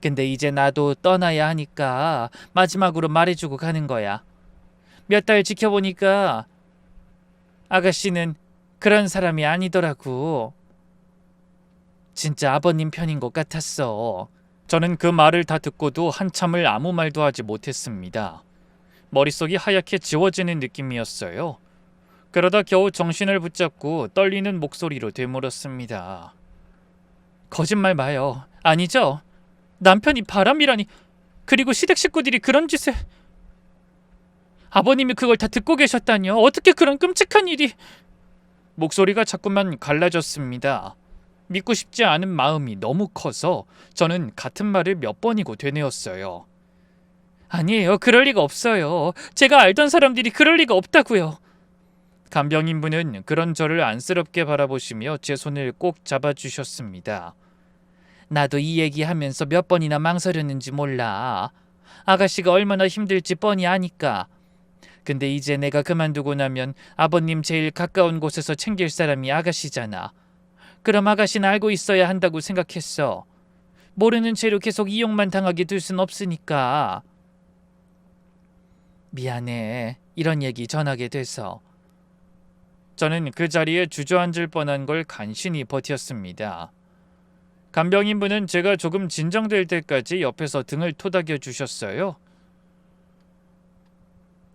근데 이제 나도 떠나야 하니까 마지막으로 말해주고 가는 거야. 몇 달 지켜보니까 아가씨는 그런 사람이 아니더라고. 진짜 아버님 편인 것 같았어. 저는 그 말을 다 듣고도 한참을 아무 말도 하지 못했습니다. 머릿속이 하얗게 지워지는 느낌이었어요. 그러다 겨우 정신을 붙잡고 떨리는 목소리로 되물었습니다. 거짓말 마요. 아니죠? 남편이 바람이라니. 그리고 시댁 식구들이 그런 짓을... 아버님이 그걸 다 듣고 계셨다니요. 어떻게 그런 끔찍한 일이... 목소리가 자꾸만 갈라졌습니다. 믿고 싶지 않은 마음이 너무 커서 저는 같은 말을 몇 번이고 되뇌었어요. 아니에요. 그럴 리가 없어요. 제가 알던 사람들이 그럴 리가 없다고요. 간병인분은 그런 저를 안쓰럽게 바라보시며 제 손을 꼭 잡아주셨습니다. 나도 이 얘기하면서 몇 번이나 망설였는지 몰라. 아가씨가 얼마나 힘들지 뻔히 아니까. 근데 이제 내가 그만두고 나면 아버님 제일 가까운 곳에서 챙길 사람이 아가씨잖아. 그럼 아가씨는 알고 있어야 한다고 생각했어. 모르는 채로 계속 이용만 당하게 둘 순 없으니까. 미안해. 이런 얘기 전하게 돼서. 저는 그 자리에 주저앉을 뻔한 걸 간신히 버텼습니다. 간병인분은 제가 조금 진정될 때까지 옆에서 등을 토닥여 주셨어요.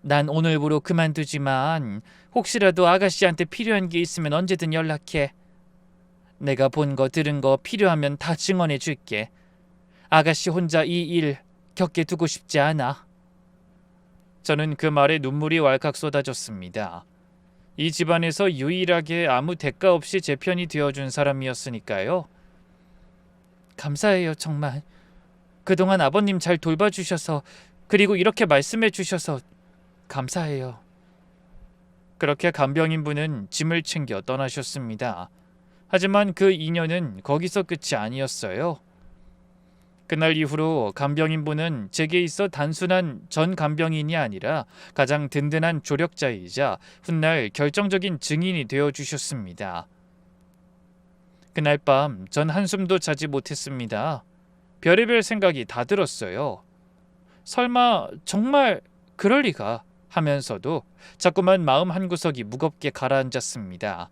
난 오늘부로 그만두지만 혹시라도 아가씨한테 필요한 게 있으면 언제든 연락해. 내가 본 거 들은 거 필요하면 다 증언해 줄게. 아가씨 혼자 이 일 겪게 두고 싶지 않아. 저는 그 말에 눈물이 왈칵 쏟아졌습니다. 이 집안에서 유일하게 아무 대가 없이 제 편이 되어준 사람이었으니까요. 감사해요, 정말. 그동안 아버님 잘 돌봐주셔서, 그리고 이렇게 말씀해 주셔서 감사해요. 그렇게 간병인분은 짐을 챙겨 떠나셨습니다. 하지만 그 인연은 거기서 끝이 아니었어요. 그날 이후로 간병인분은 제게 있어 단순한 전 간병인이 아니라 가장 든든한 조력자이자 훗날 결정적인 증인이 되어주셨습니다. 그날 밤 전 한숨도 자지 못했습니다. 별의별 생각이 다 들었어요. 설마 정말 그럴 리가 하면서도 자꾸만 마음 한구석이 무겁게 가라앉았습니다.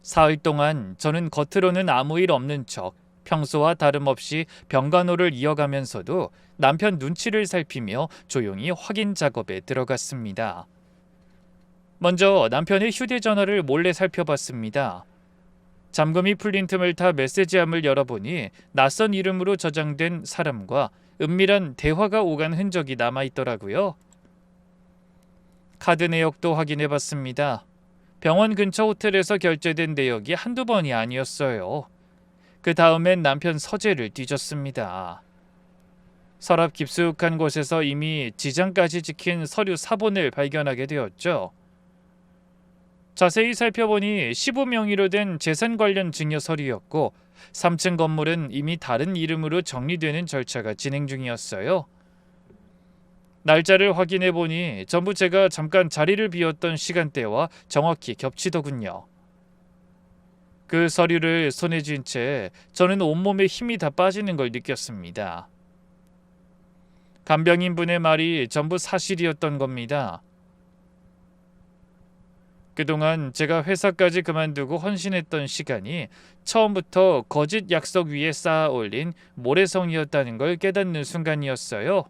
사흘 동안 저는 겉으로는 아무 일 없는 척 평소와 다름없이 병간호를 이어가면서도 남편 눈치를 살피며 조용히 확인 작업에 들어갔습니다. 먼저 남편의 휴대전화를 몰래 살펴봤습니다. 잠금이 풀린 틈을 타 메시지함을 열어보니 낯선 이름으로 저장된 사람과 은밀한 대화가 오간 흔적이 남아있더라고요. 카드 내역도 확인해봤습니다. 병원 근처 호텔에서 결제된 내역이 한두 번이 아니었어요. 그 다음엔 남편 서재를 뒤졌습니다. 서랍 깊숙한 곳에서 이미 지장까지 찍힌 서류 사본을 발견하게 되었죠. 자세히 살펴보니 시부 명의로 된 재산 관련 증여 서류였고 3층 건물은 이미 다른 이름으로 정리되는 절차가 진행 중이었어요. 날짜를 확인해보니 전부 제가 잠깐 자리를 비웠던 시간대와 정확히 겹치더군요. 그 서류를 손에 쥔 채 저는 온몸에 힘이 다 빠지는 걸 느꼈습니다. 간병인분의 말이 전부 사실이었던 겁니다. 그동안 제가 회사까지 그만두고 헌신했던 시간이 처음부터 거짓 약속 위에 쌓아 올린 모래성이었다는 걸 깨닫는 순간이었어요.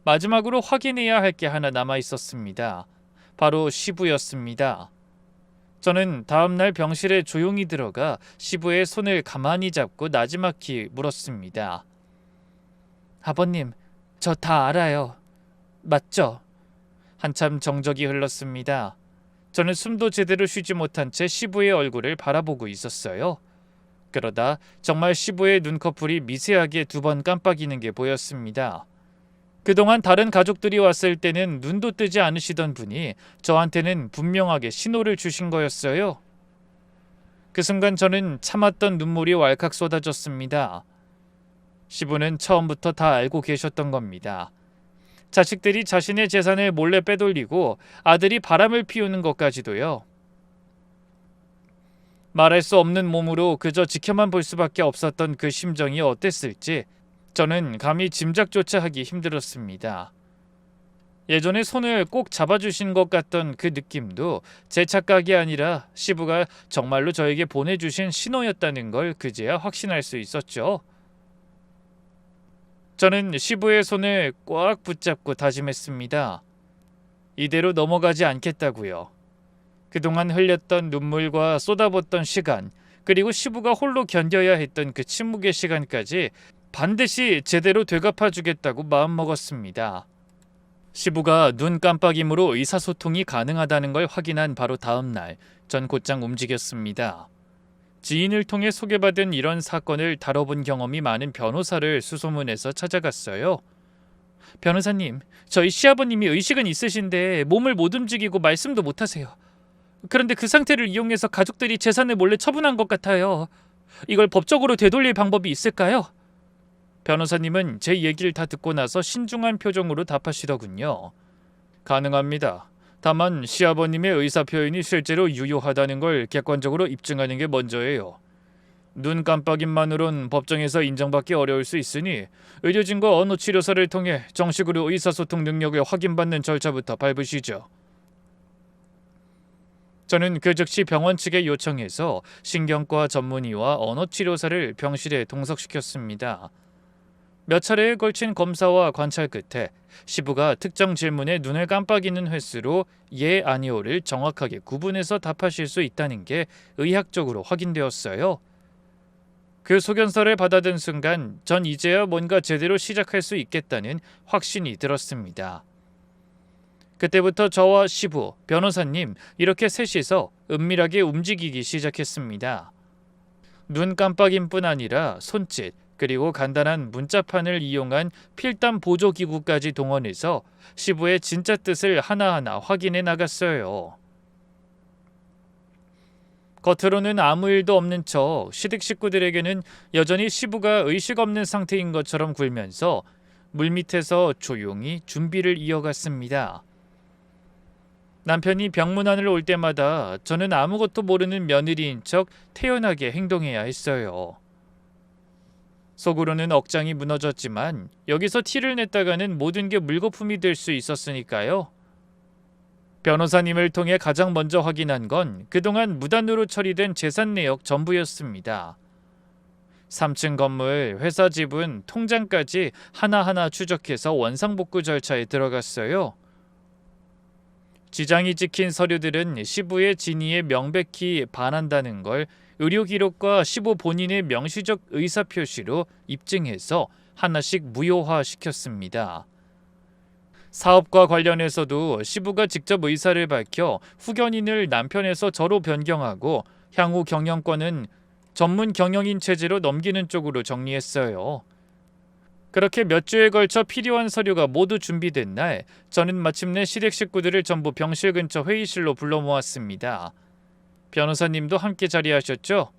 마지막으로 확인해야 할 게 하나 남아 있었습니다. 바로 시부였습니다. 저는 다음날 병실에 조용히 들어가 시부의 손을 가만히 잡고 나지막히 물었습니다. 아버님, 저 다 알아요. 맞죠? 한참 정적이 흘렀습니다. 저는 숨도 제대로 쉬지 못한 채 시부의 얼굴을 바라보고 있었어요. 그러다 정말 시부의 눈꺼풀이 미세하게 2번 깜빡이는 게 보였습니다. 그동안 다른 가족들이 왔을 때는 눈도 뜨지 않으시던 분이 저한테는 분명하게 신호를 주신 거였어요. 그 순간 저는 참았던 눈물이 왈칵 쏟아졌습니다. 시부는 처음부터 다 알고 계셨던 겁니다. 자식들이 자신의 재산을 몰래 빼돌리고 아들이 바람을 피우는 것까지도요. 말할 수 없는 몸으로 그저 지켜만 볼 수밖에 없었던 그 심정이 어땠을지 저는 감히 짐작조차 하기 힘들었습니다. 예전에 손을 꼭 잡아주신 것 같던 그 느낌도 제 착각이 아니라 시부가 정말로 저에게 보내주신 신호였다는 걸 그제야 확신할 수 있었죠. 저는 시부의 손을 꽉 붙잡고 다짐했습니다. 이대로 넘어가지 않겠다고요. 그동안 흘렸던 눈물과 쏟아붓던 시간, 그리고 시부가 홀로 견뎌야 했던 그 침묵의 시간까지 반드시 제대로 되갚아주겠다고 마음먹었습니다. 시부가 눈 깜빡임으로 의사소통이 가능하다는 걸 확인한 바로 다음 날, 전 곧장 움직였습니다. 지인을 통해 소개받은 이런 사건을 다뤄본 경험이 많은 변호사를 수소문해서 찾아갔어요. 변호사님, 저희 시아버님이 의식은 있으신데 몸을 못 움직이고 말씀도 못하세요. 그런데 그 상태를 이용해서 가족들이 재산을 몰래 처분한 것 같아요. 이걸 법적으로 되돌릴 방법이 있을까요? 변호사님은 제 얘기를 다 듣고 나서 신중한 표정으로 답하시더군요. 가능합니다. 다만 시아버님의 의사표현이 실제로 유효하다는 걸 객관적으로 입증하는 게 먼저예요. 눈 깜빡임만으론 법정에서 인정받기 어려울 수 있으니 의료진과 언어치료사를 통해 정식으로 의사소통 능력을 확인받는 절차부터 밟으시죠. 저는 그 즉시 병원 측에 요청해서 신경과 전문의와 언어치료사를 병실에 동석시켰습니다. 몇 차례에 걸친 검사와 관찰 끝에 시부가 특정 질문에 눈을 깜빡이는 횟수로 예, 아니오를 정확하게 구분해서 답하실 수 있다는 게 의학적으로 확인되었어요. 그 소견서를 받아든 순간 전 이제야 뭔가 제대로 시작할 수 있겠다는 확신이 들었습니다. 그때부터 저와 시부, 변호사님 이렇게 셋이서 은밀하게 움직이기 시작했습니다. 눈 깜빡임뿐 아니라 손짓, 그리고 간단한 문자판을 이용한 필담 보조기구까지 동원해서 시부의 진짜 뜻을 하나하나 확인해 나갔어요. 겉으로는 아무 일도 없는 척 시댁 식구들에게는 여전히 시부가 의식 없는 상태인 것처럼 굴면서 물밑에서 조용히 준비를 이어갔습니다. 남편이 병문안을 올 때마다 저는 아무것도 모르는 며느리인 척 태연하게 행동해야 했어요. 속으로는 억장이 무너졌지만 여기서 티를 냈다가는 모든 게 물거품이 될 수 있었으니까요. 변호사님을 통해 가장 먼저 확인한 건 그동안 무단으로 처리된 재산 내역 전부였습니다. 3층 건물, 회사 지분, 통장까지 하나하나 추적해서 원상복구 절차에 들어갔어요. 지장이 찍힌 서류들은 시부의 진위에 명백히 반한다는 걸 의료기록과 시부 본인의 명시적 의사표시로 입증해서 하나씩 무효화시켰습니다. 사업과 관련해서도 시부가 직접 의사를 밝혀 후견인을 남편에서 저로 변경하고 향후 경영권은 전문 경영인 체제로 넘기는 쪽으로 정리했어요. 그렇게 몇 주에 걸쳐 필요한 서류가 모두 준비된 날, 저는 마침내 시댁 식구들을 전부 병실 근처 회의실로 불러 모았습니다. 변호사님도 함께 자리하셨죠?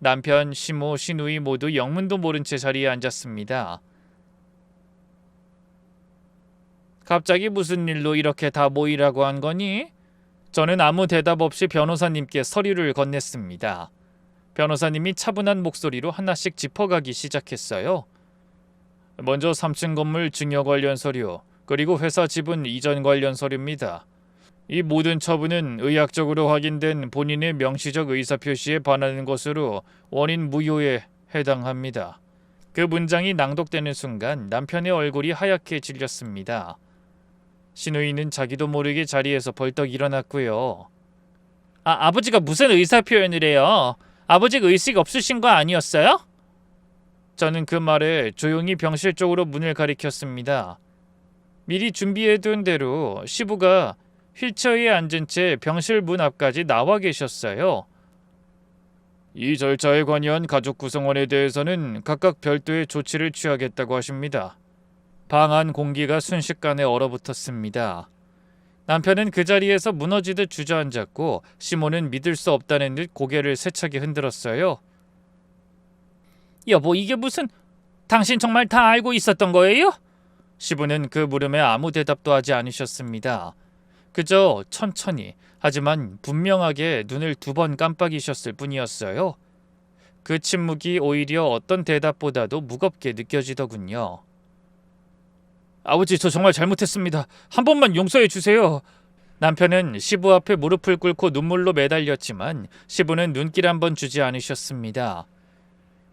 남편, 시모, 시누이 모두 영문도 모른 채 자리에 앉았습니다. 갑자기 무슨 일로 이렇게 다 모이라고 한 거니? 저는 아무 대답 없이 변호사님께 서류를 건넸습니다. 변호사님이 차분한 목소리로 하나씩 짚어가기 시작했어요. 먼저 3층 건물 증여 관련 서류, 그리고 회사 지분 이전 관련 서류입니다. 이 모든 처분은 의학적으로 확인된 본인의 명시적 의사표시에 반하는 것으로 원인 무효에 해당합니다. 그 문장이 낭독되는 순간 남편의 얼굴이 하얗게 질렸습니다. 신우이는 자기도 모르게 자리에서 벌떡 일어났고요. 아버지가 무슨 의사표현을 해요? 아버지 의식 없으신 거 아니었어요? 저는 그 말에 조용히 병실 쪽으로 문을 가리켰습니다. 미리 준비해둔 대로 시부가 휠체어에 앉은 채 병실 문 앞까지 나와 계셨어요. 이 절차에 관여한 가족 구성원에 대해서는 각각 별도의 조치를 취하겠다고 하십니다. 방 안 공기가 순식간에 얼어붙었습니다. 남편은 그 자리에서 무너지듯 주저앉았고 시모는 믿을 수 없다는 듯 고개를 세차게 흔들었어요. 여보, 이게 무슨... 당신 정말 다 알고 있었던 거예요? 시부는 그 물음에 아무 대답도 하지 않으셨습니다. 그저 천천히 하지만 분명하게 눈을 2번 깜빡이셨을 뿐이었어요. 그 침묵이 오히려 어떤 대답보다도 무겁게 느껴지더군요. 아버지, 저 정말 잘못했습니다. 한 번만 용서해 주세요. 남편은 시부 앞에 무릎을 꿇고 눈물로 매달렸지만 시부는 눈길 한 번 주지 않으셨습니다.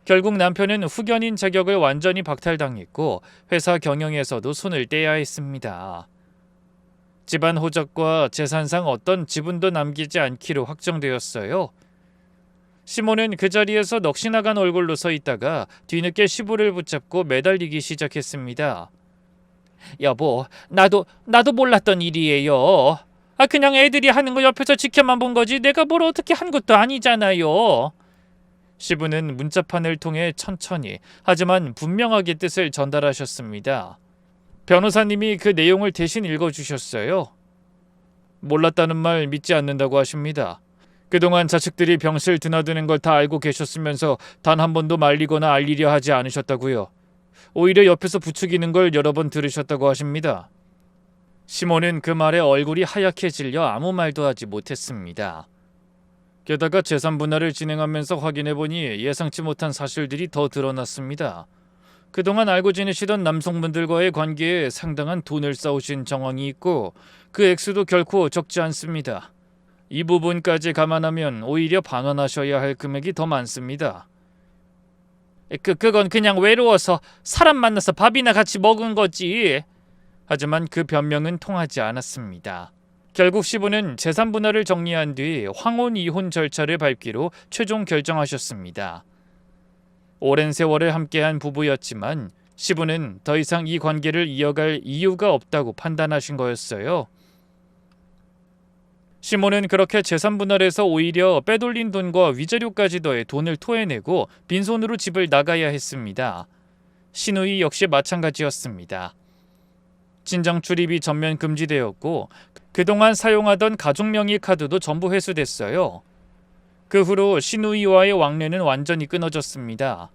결국 남편은 후견인 자격을 완전히 박탈당했고 회사 경영에서도 손을 떼야 했습니다. 집안 호적과 재산상 어떤 지분도 남기지 않기로 확정되었어요. 시모는 그 자리에서 넋이나간 얼굴로 서 있다가 뒤늦게 시부를 붙잡고 매달리기 시작했습니다. 여보, 나도 몰랐던 일이에요. 그냥 애들이 하는 거 옆에서 지켜만 본 거지 내가 뭘 어떻게 한 것도 아니잖아요. 시부는 문자판을 통해 천천히 하지만 분명하게 뜻을 전달하셨습니다. 변호사님이 그 내용을 대신 읽어주셨어요. 몰랐다는 말 믿지 않는다고 하십니다. 그동안 자식들이 병실 드나드는 걸 다 알고 계셨으면서 단 한 번도 말리거나 알리려 하지 않으셨다고요. 오히려 옆에서 부추기는 걸 여러 번 들으셨다고 하십니다. 시모는 그 말에 얼굴이 하얗게 질려 아무 말도 하지 못했습니다. 게다가 재산 분할을 진행하면서 확인해보니 예상치 못한 사실들이 더 드러났습니다. 그동안 알고 지내시던 남성분들과의 관계에 상당한 돈을 쌓으신 정황이 있고 그 액수도 결코 적지 않습니다. 이 부분까지 감안하면 오히려 반환하셔야 할 금액이 더 많습니다. 그건 그냥 외로워서 사람 만나서 밥이나 같이 먹은 거지. 하지만 그 변명은 통하지 않았습니다. 결국 시부는 재산 분할을 정리한 뒤 황혼 이혼 절차를 밟기로 최종 결정하셨습니다. 오랜 세월을 함께한 부부였지만 시부는 더 이상 이 관계를 이어갈 이유가 없다고 판단하신 거였어요. 시모는 그렇게 재산 분할에서 오히려 빼돌린 돈과 위자료까지 더해 돈을 토해내고 빈손으로 집을 나가야 했습니다. 시누이 역시 마찬가지였습니다. 진정 출입이 전면 금지되었고 그동안 사용하던 가족명의 카드도 전부 회수됐어요. 그 후로 시누이와의 왕래는 완전히 끊어졌습니다.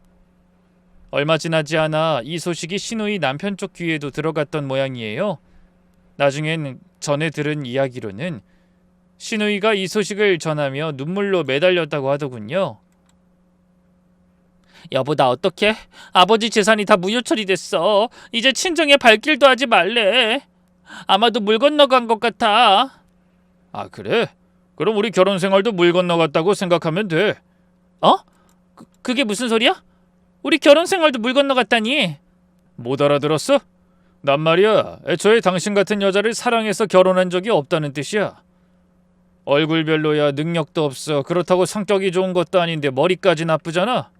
얼마 지나지 않아 이 소식이 시누이 남편 쪽 귀에도 들어갔던 모양이에요. 나중엔 전에 들은 이야기로는 시누이가 이 소식을 전하며 눈물로 매달렸다고 하더군요. 여보, 나 어떡해? 아버지 재산이 다 무효 처리됐어. 이제 친정에 발길도 하지 말래. 아마도 물 건너간 것 같아. 아, 그래? 그럼 우리 결혼 생활도 물 건너갔다고 생각하면 돼. 어? 그게 무슨 소리야? 우리 결혼 생활도 물 건너갔다니? 못 알아들었어? 난 말이야, 애초에 당신 같은 여자를 사랑해서 결혼한 적이 없다는 뜻이야. 얼굴 별로야, 능력도 없어, 그렇다고 성격이 좋은 것도 아닌데 머리까지 나쁘잖아.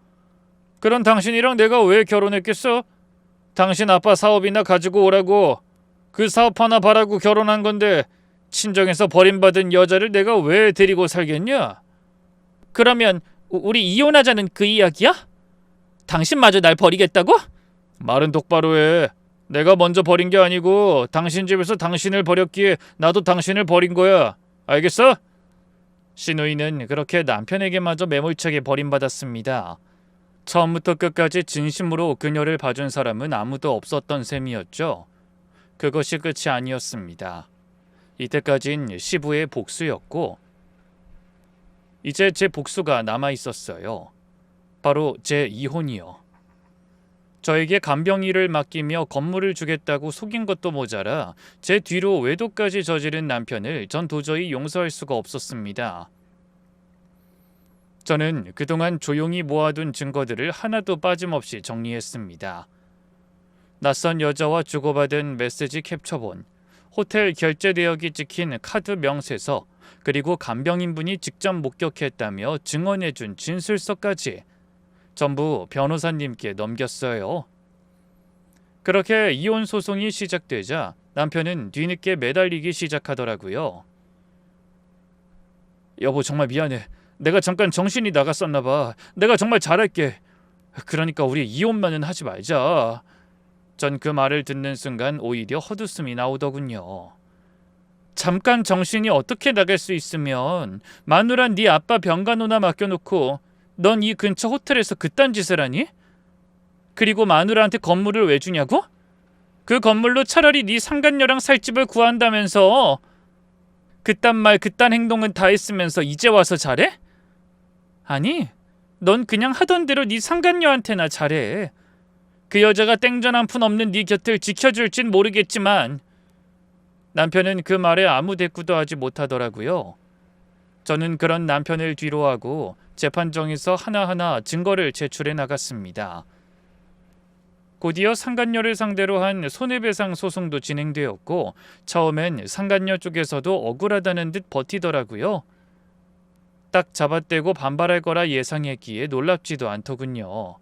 그런 당신이랑 내가 왜 결혼했겠어? 당신 아빠 사업이나 가지고 오라고, 그 사업 하나 바라고 결혼한 건데 친정에서 버림받은 여자를 내가 왜 데리고 살겠냐? 그러면 우리 이혼하자는 그 이야기야? 당신마저 날 버리겠다고? 말은 똑바로 해. 내가 먼저 버린 게 아니고 당신 집에서 당신을 버렸기에 나도 당신을 버린 거야. 알겠어? 시누이는 그렇게 남편에게마저 매몰차게 버림받았습니다. 처음부터 끝까지 진심으로 그녀를 봐준 사람은 아무도 없었던 셈이었죠. 그것이 끝이 아니었습니다. 이때까진 시부의 복수였고 이제 제 복수가 남아있었어요. 바로 제 이혼이요. 저에게 간병 일을 맡기며 건물을 주겠다고 속인 것도 모자라 제 뒤로 외도까지 저지른 남편을 전 도저히 용서할 수가 없었습니다. 저는 그동안 조용히 모아둔 증거들을 하나도 빠짐없이 정리했습니다. 낯선 여자와 주고받은 메시지 캡처본, 호텔 결제 내역이 찍힌 카드 명세서, 그리고 간병인분이 직접 목격했다며 증언해준 진술서까지 전부 변호사님께 넘겼어요. 그렇게 이혼 소송이 시작되자 남편은 뒤늦게 매달리기 시작하더라고요. 여보, 정말 미안해. 내가 잠깐 정신이 나갔었나 봐. 내가 정말 잘할게. 그러니까 우리 이혼만은 하지 말자. 전 그 말을 듣는 순간 오히려 헛웃음이 나오더군요. 잠깐 정신이 어떻게 나갈 수 있으면 마누란 네 아빠 병간호나 맡겨놓고 넌 이 근처 호텔에서 그딴 짓을 하니? 그리고 마누라한테 건물을 왜 주냐고? 그 건물로 차라리 네 상간녀랑 살 집을 구한다면서 그딴 말 그딴 행동은 다 했으면서 이제 와서 잘해? 아니, 넌 그냥 하던 대로 네 상간녀한테나 잘해. 그 여자가 땡전 한 푼 없는 네 곁을 지켜줄진 모르겠지만 남편은 그 말에 아무 대꾸도 하지 못하더라고요. 저는 그런 남편을 뒤로하고 재판정에서 하나하나 증거를 제출해 나갔습니다. 곧이어 상간녀를 상대로 한 손해배상 소송도 진행되었고 처음엔 상간녀 쪽에서도 억울하다는 듯 버티더라고요. 딱 잡아떼고 반발할 거라 예상했기에 놀랍지도 않더군요.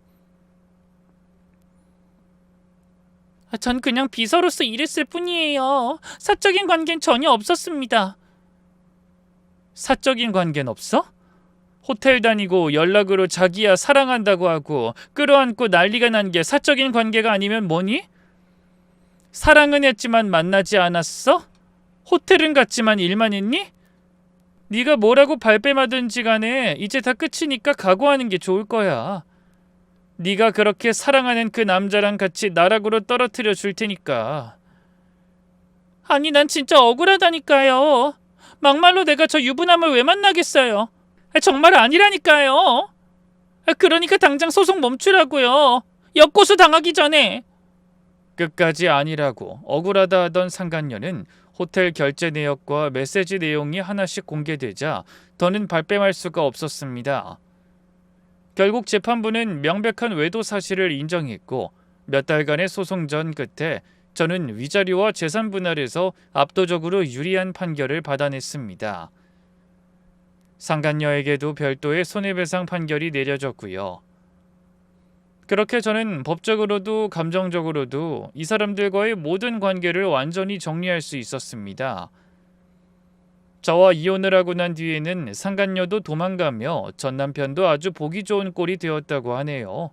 전 그냥 비서로서 일했을 뿐이에요. 사적인 관계는 전혀 없었습니다. 사적인 관계는 없어? 호텔 다니고 연락으로 자기야 사랑한다고 하고 끌어안고 난리가 난 게 사적인 관계가 아니면 뭐니? 사랑은 했지만 만나지 않았어? 호텔은 갔지만 일만 했니? 네가 뭐라고 발뺌하든지 간에 이제 다 끝이니까 각오하는 게 좋을 거야. 네가 그렇게 사랑하는 그 남자랑 같이 나락으로 떨어뜨려 줄 테니까. 아니, 난 진짜 억울하다니까요. 막말로 내가 저 유부남을 왜 만나겠어요. 정말 아니라니까요. 그러니까 당장 소송 멈추라고요. 역고소 당하기 전에. 끝까지 아니라고 억울하다 하던 상간녀는 호텔 결제 내역과 메시지 내용이 하나씩 공개되자 더는 발뺌할 수가 없었습니다. 결국 재판부는 명백한 외도 사실을 인정했고 몇 달간의 소송전 끝에 저는 위자료와 재산 분할에서 압도적으로 유리한 판결을 받아냈습니다. 상간녀에게도 별도의 손해배상 판결이 내려졌고요. 그렇게 저는 법적으로도 감정적으로도 이 사람들과의 모든 관계를 완전히 정리할 수 있었습니다. 저와 이혼을 하고 난 뒤에는 상간녀도 도망가며 전 남편도 아주 보기 좋은 꼴이 되었다고 하네요.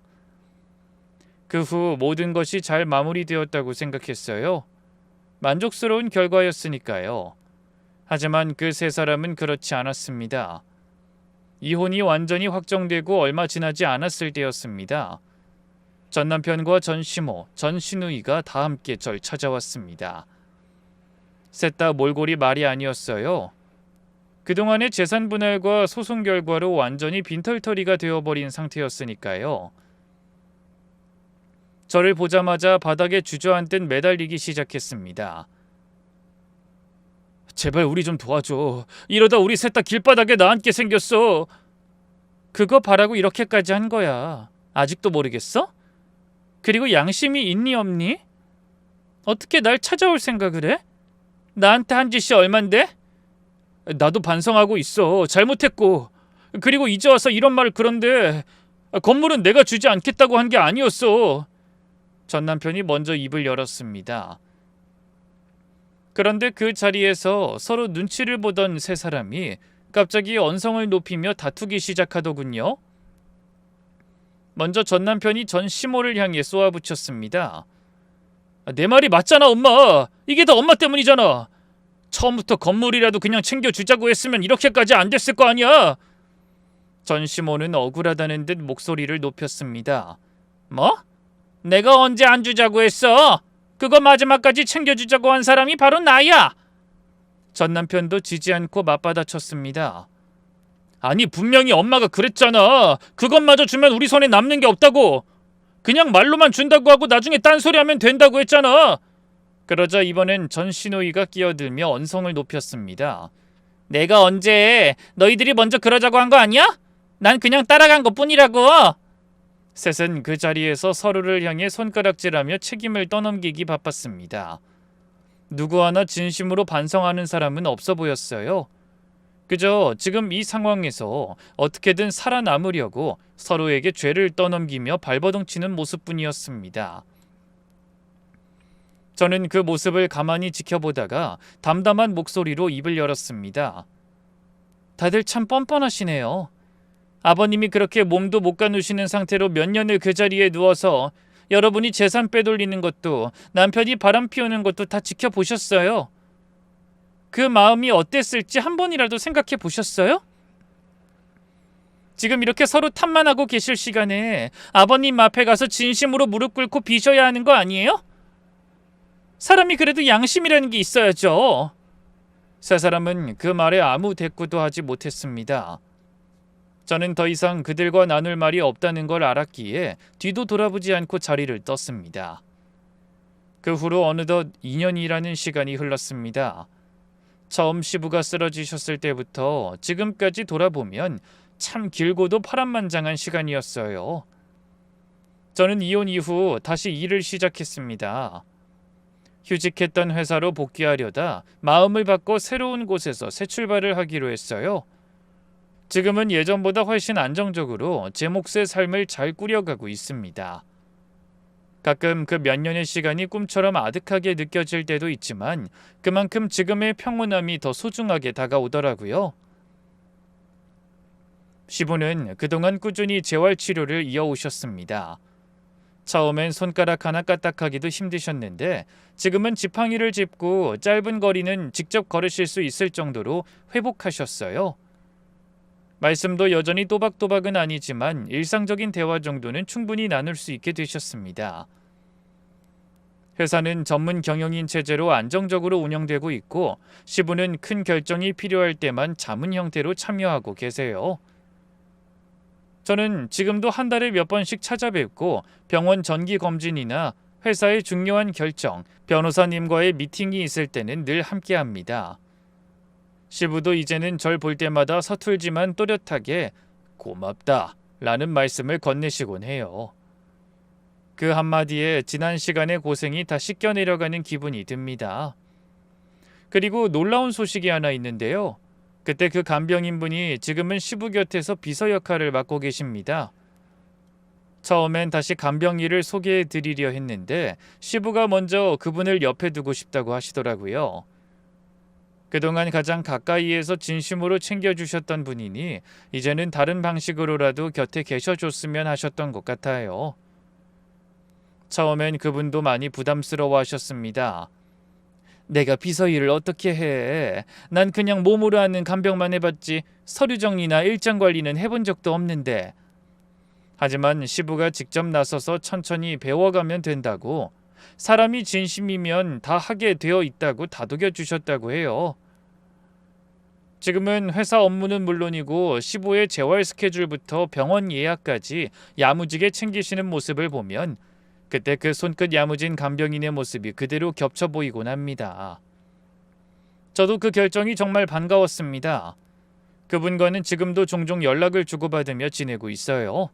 그 후 모든 것이 잘 마무리되었다고 생각했어요. 만족스러운 결과였으니까요. 하지만 그 세 사람은 그렇지 않았습니다. 이혼이 완전히 확정되고 얼마 지나지 않았을 때였습니다. 전 남편과 전 시모, 전 시누이가 다 함께 절 찾아왔습니다. 셋 다 몰골이 말이 아니었어요. 그동안의 재산 분할과 소송 결과로 완전히 빈털터리가 되어버린 상태였으니까요. 저를 보자마자 바닥에 주저앉듯 매달리기 시작했습니다. 제발 우리 좀 도와줘. 이러다 우리 셋 다 길바닥에 나앉게 생겼어. 그거 바라고 이렇게까지 한 거야. 아직도 모르겠어? 그리고 양심이 있니 없니? 어떻게 날 찾아올 생각을 해? 나한테 한 짓이 얼만데? 나도 반성하고 있어. 잘못했고. 그리고 이제 와서 이런 말을 그런데 건물은 내가 주지 않겠다고 한 게 아니었어. 전 남편이 먼저 입을 열었습니다. 그런데 그 자리에서 서로 눈치를 보던 세 사람이 갑자기 언성을 높이며 다투기 시작하더군요. 먼저 전 남편이 전 시모를 향해 쏘아붙였습니다. 내 말이 맞잖아, 엄마. 이게 다 엄마 때문이잖아. 처음부터 건물이라도 그냥 챙겨주자고 했으면 이렇게까지 안 됐을 거 아니야. 전 시모는 억울하다는 듯 목소리를 높였습니다. 뭐? 내가 언제 안 주자고 했어? 그거 마지막까지 챙겨주자고 한 사람이 바로 나야. 전 남편도 지지 않고 맞받아쳤습니다. 아니 분명히 엄마가 그랬잖아. 그것마저 주면 우리 손에 남는 게 없다고. 그냥 말로만 준다고 하고 나중에 딴소리하면 된다고 했잖아. 그러자 이번엔 전 시노이가 끼어들며 언성을 높였습니다. 내가 언제 너희들이 먼저 그러자고 한 거 아니야? 난 그냥 따라간 것뿐이라고. 셋은 그 자리에서 서로를 향해 손가락질하며 책임을 떠넘기기 바빴습니다. 누구 하나 진심으로 반성하는 사람은 없어 보였어요. 그저 지금 이 상황에서 어떻게든 살아남으려고 서로에게 죄를 떠넘기며 발버둥치는 모습뿐이었습니다. 저는 그 모습을 가만히 지켜보다가 담담한 목소리로 입을 열었습니다. 다들 참 뻔뻔하시네요. 아버님이 그렇게 몸도 못 가누시는 상태로 몇 년을 그 자리에 누워서 여러분이 재산 빼돌리는 것도 남편이 바람 피우는 것도 다 지켜보셨어요. 그 마음이 어땠을지 한 번이라도 생각해 보셨어요? 지금 이렇게 서로 탓만 하고 계실 시간에 아버님 앞에 가서 진심으로 무릎 꿇고 비셔야 하는 거 아니에요? 사람이 그래도 양심이라는 게 있어야죠. 세 사람은 그 말에 아무 대꾸도 하지 못했습니다. 저는 더 이상 그들과 나눌 말이 없다는 걸 알았기에 뒤도 돌아보지 않고 자리를 떴습니다. 그 후로 어느덧 2년이라는 시간이 흘렀습니다. 처음 시부가 쓰러지셨을 때부터 지금까지 돌아보면 참 길고도 파란만장한 시간이었어요. 저는 이혼 이후 다시 일을 시작했습니다. 휴직했던 회사로 복귀하려다 마음을 바꿔 새로운 곳에서 새 출발을 하기로 했어요. 지금은 예전보다 훨씬 안정적으로 제 몫의 삶을 잘 꾸려가고 있습니다. 가끔 그 몇 년의 시간이 꿈처럼 아득하게 느껴질 때도 있지만 그만큼 지금의 평온함이 더 소중하게 다가오더라고요. 시부는 그동안 꾸준히 재활치료를 이어오셨습니다. 처음엔 손가락 하나 까딱하기도 힘드셨는데 지금은 지팡이를 짚고 짧은 거리는 직접 걸으실 수 있을 정도로 회복하셨어요. 말씀도 여전히 또박또박은 아니지만 일상적인 대화 정도는 충분히 나눌 수 있게 되셨습니다. 회사는 전문 경영인 체제로 안정적으로 운영되고 있고 시부는 큰 결정이 필요할 때만 자문 형태로 참여하고 계세요. 저는 지금도 한 달에 몇 번씩 찾아뵙고 병원 정기 검진이나 회사의 중요한 결정, 변호사님과의 미팅이 있을 때는 늘 함께합니다. 시부도 이제는 절 볼 때마다 서툴지만 또렷하게 고맙다 라는 말씀을 건네시곤 해요. 그 한마디에 지난 시간의 고생이 다 씻겨내려가는 기분이 듭니다. 그리고 놀라운 소식이 하나 있는데요. 그때 그 간병인분이 지금은 시부 곁에서 비서 역할을 맡고 계십니다. 처음엔 다시 간병인을 소개해 드리려 했는데 시부가 먼저 그분을 옆에 두고 싶다고 하시더라고요. 그동안 가장 가까이에서 진심으로 챙겨주셨던 분이니 이제는 다른 방식으로라도 곁에 계셔줬으면 하셨던 것 같아요. 처음엔 그분도 많이 부담스러워 하셨습니다. 내가 비서 일을 어떻게 해? 난 그냥 몸으로 하는 간병만 해봤지 서류 정리나 일정 관리는 해본 적도 없는데. 하지만 시부가 직접 나서서 천천히 배워가면 된다고, 사람이 진심이면 다 하게 되어 있다고 다독여 주셨다고 해요. 지금은 회사 업무는 물론이고 시부의 재활 스케줄부터 병원 예약까지 야무지게 챙기시는 모습을 보면 그때 그 손끝 야무진 간병인의 모습이 그대로 겹쳐 보이곤 합니다. 저도 그 결정이 정말 반가웠습니다. 그분과는 지금도 종종 연락을 주고받으며 지내고 있어요.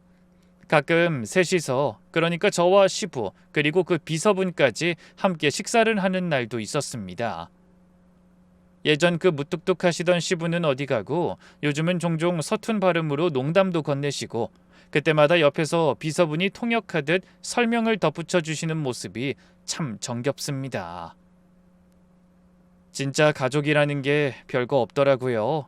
가끔 셋이서, 그러니까 저와 시부 그리고 그 비서분까지 함께 식사를 하는 날도 있었습니다. 예전 그 무뚝뚝하시던 시부는 어디 가고 요즘은 종종 서툰 발음으로 농담도 건네시고 그때마다 옆에서 비서분이 통역하듯 설명을 덧붙여 주시는 모습이 참 정겹습니다. 진짜 가족이라는 게 별거 없더라고요.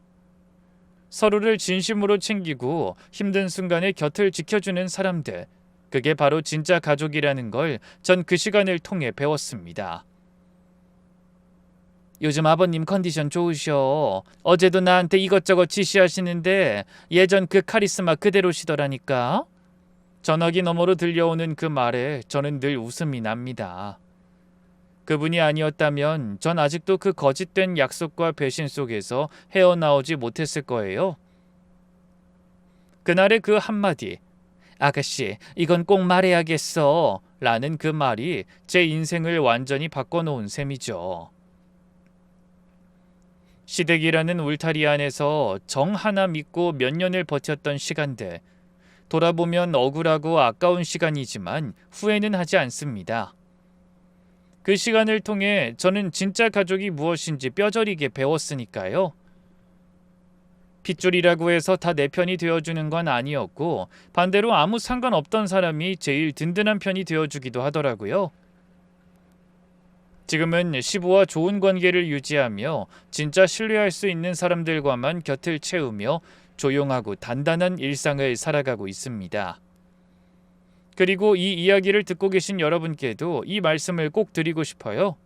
서로를 진심으로 챙기고 힘든 순간에 곁을 지켜주는 사람들, 그게 바로 진짜 가족이라는 걸 전 그 시간을 통해 배웠습니다. 요즘 아버님 컨디션 좋으셔. 어제도 나한테 이것저것 지시하시는데 예전 그 카리스마 그대로시더라니까. 전화기 너머로 들려오는 그 말에 저는 늘 웃음이 납니다. 그분이 아니었다면 전 아직도 그 거짓된 약속과 배신 속에서 헤어나오지 못했을 거예요. 그날의 그 한마디, 아가씨, 이건 꼭 말해야겠어 라는 그 말이 제 인생을 완전히 바꿔놓은 셈이죠. 시댁이라는 울타리 안에서 정 하나 믿고 몇 년을 버텼던 시간들, 돌아보면 억울하고 아까운 시간이지만 후회는 하지 않습니다. 그 시간을 통해 저는 진짜 가족이 무엇인지 뼈저리게 배웠으니까요. 핏줄이라고 해서 다 내 편이 되어주는 건 아니었고, 반대로 아무 상관없던 사람이 제일 든든한 편이 되어주기도 하더라고요. 지금은 시부와 좋은 관계를 유지하며 진짜 신뢰할 수 있는 사람들과만 곁을 채우며 조용하고 단단한 일상을 살아가고 있습니다. 그리고 이 이야기를 듣고 계신 여러분께도 이 말씀을 꼭 드리고 싶어요.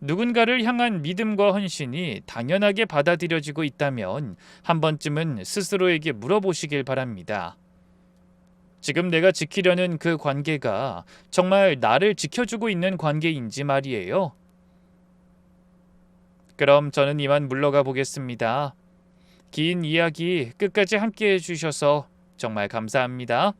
누군가를 향한 믿음과 헌신이 당연하게 받아들여지고 있다면 한 번쯤은 스스로에게 물어보시길 바랍니다. 지금 내가 지키려는 그 관계가 정말 나를 지켜주고 있는 관계인지 말이에요. 그럼 저는 이만 물러가 보겠습니다. 긴 이야기 끝까지 함께 해주셔서 정말 감사합니다.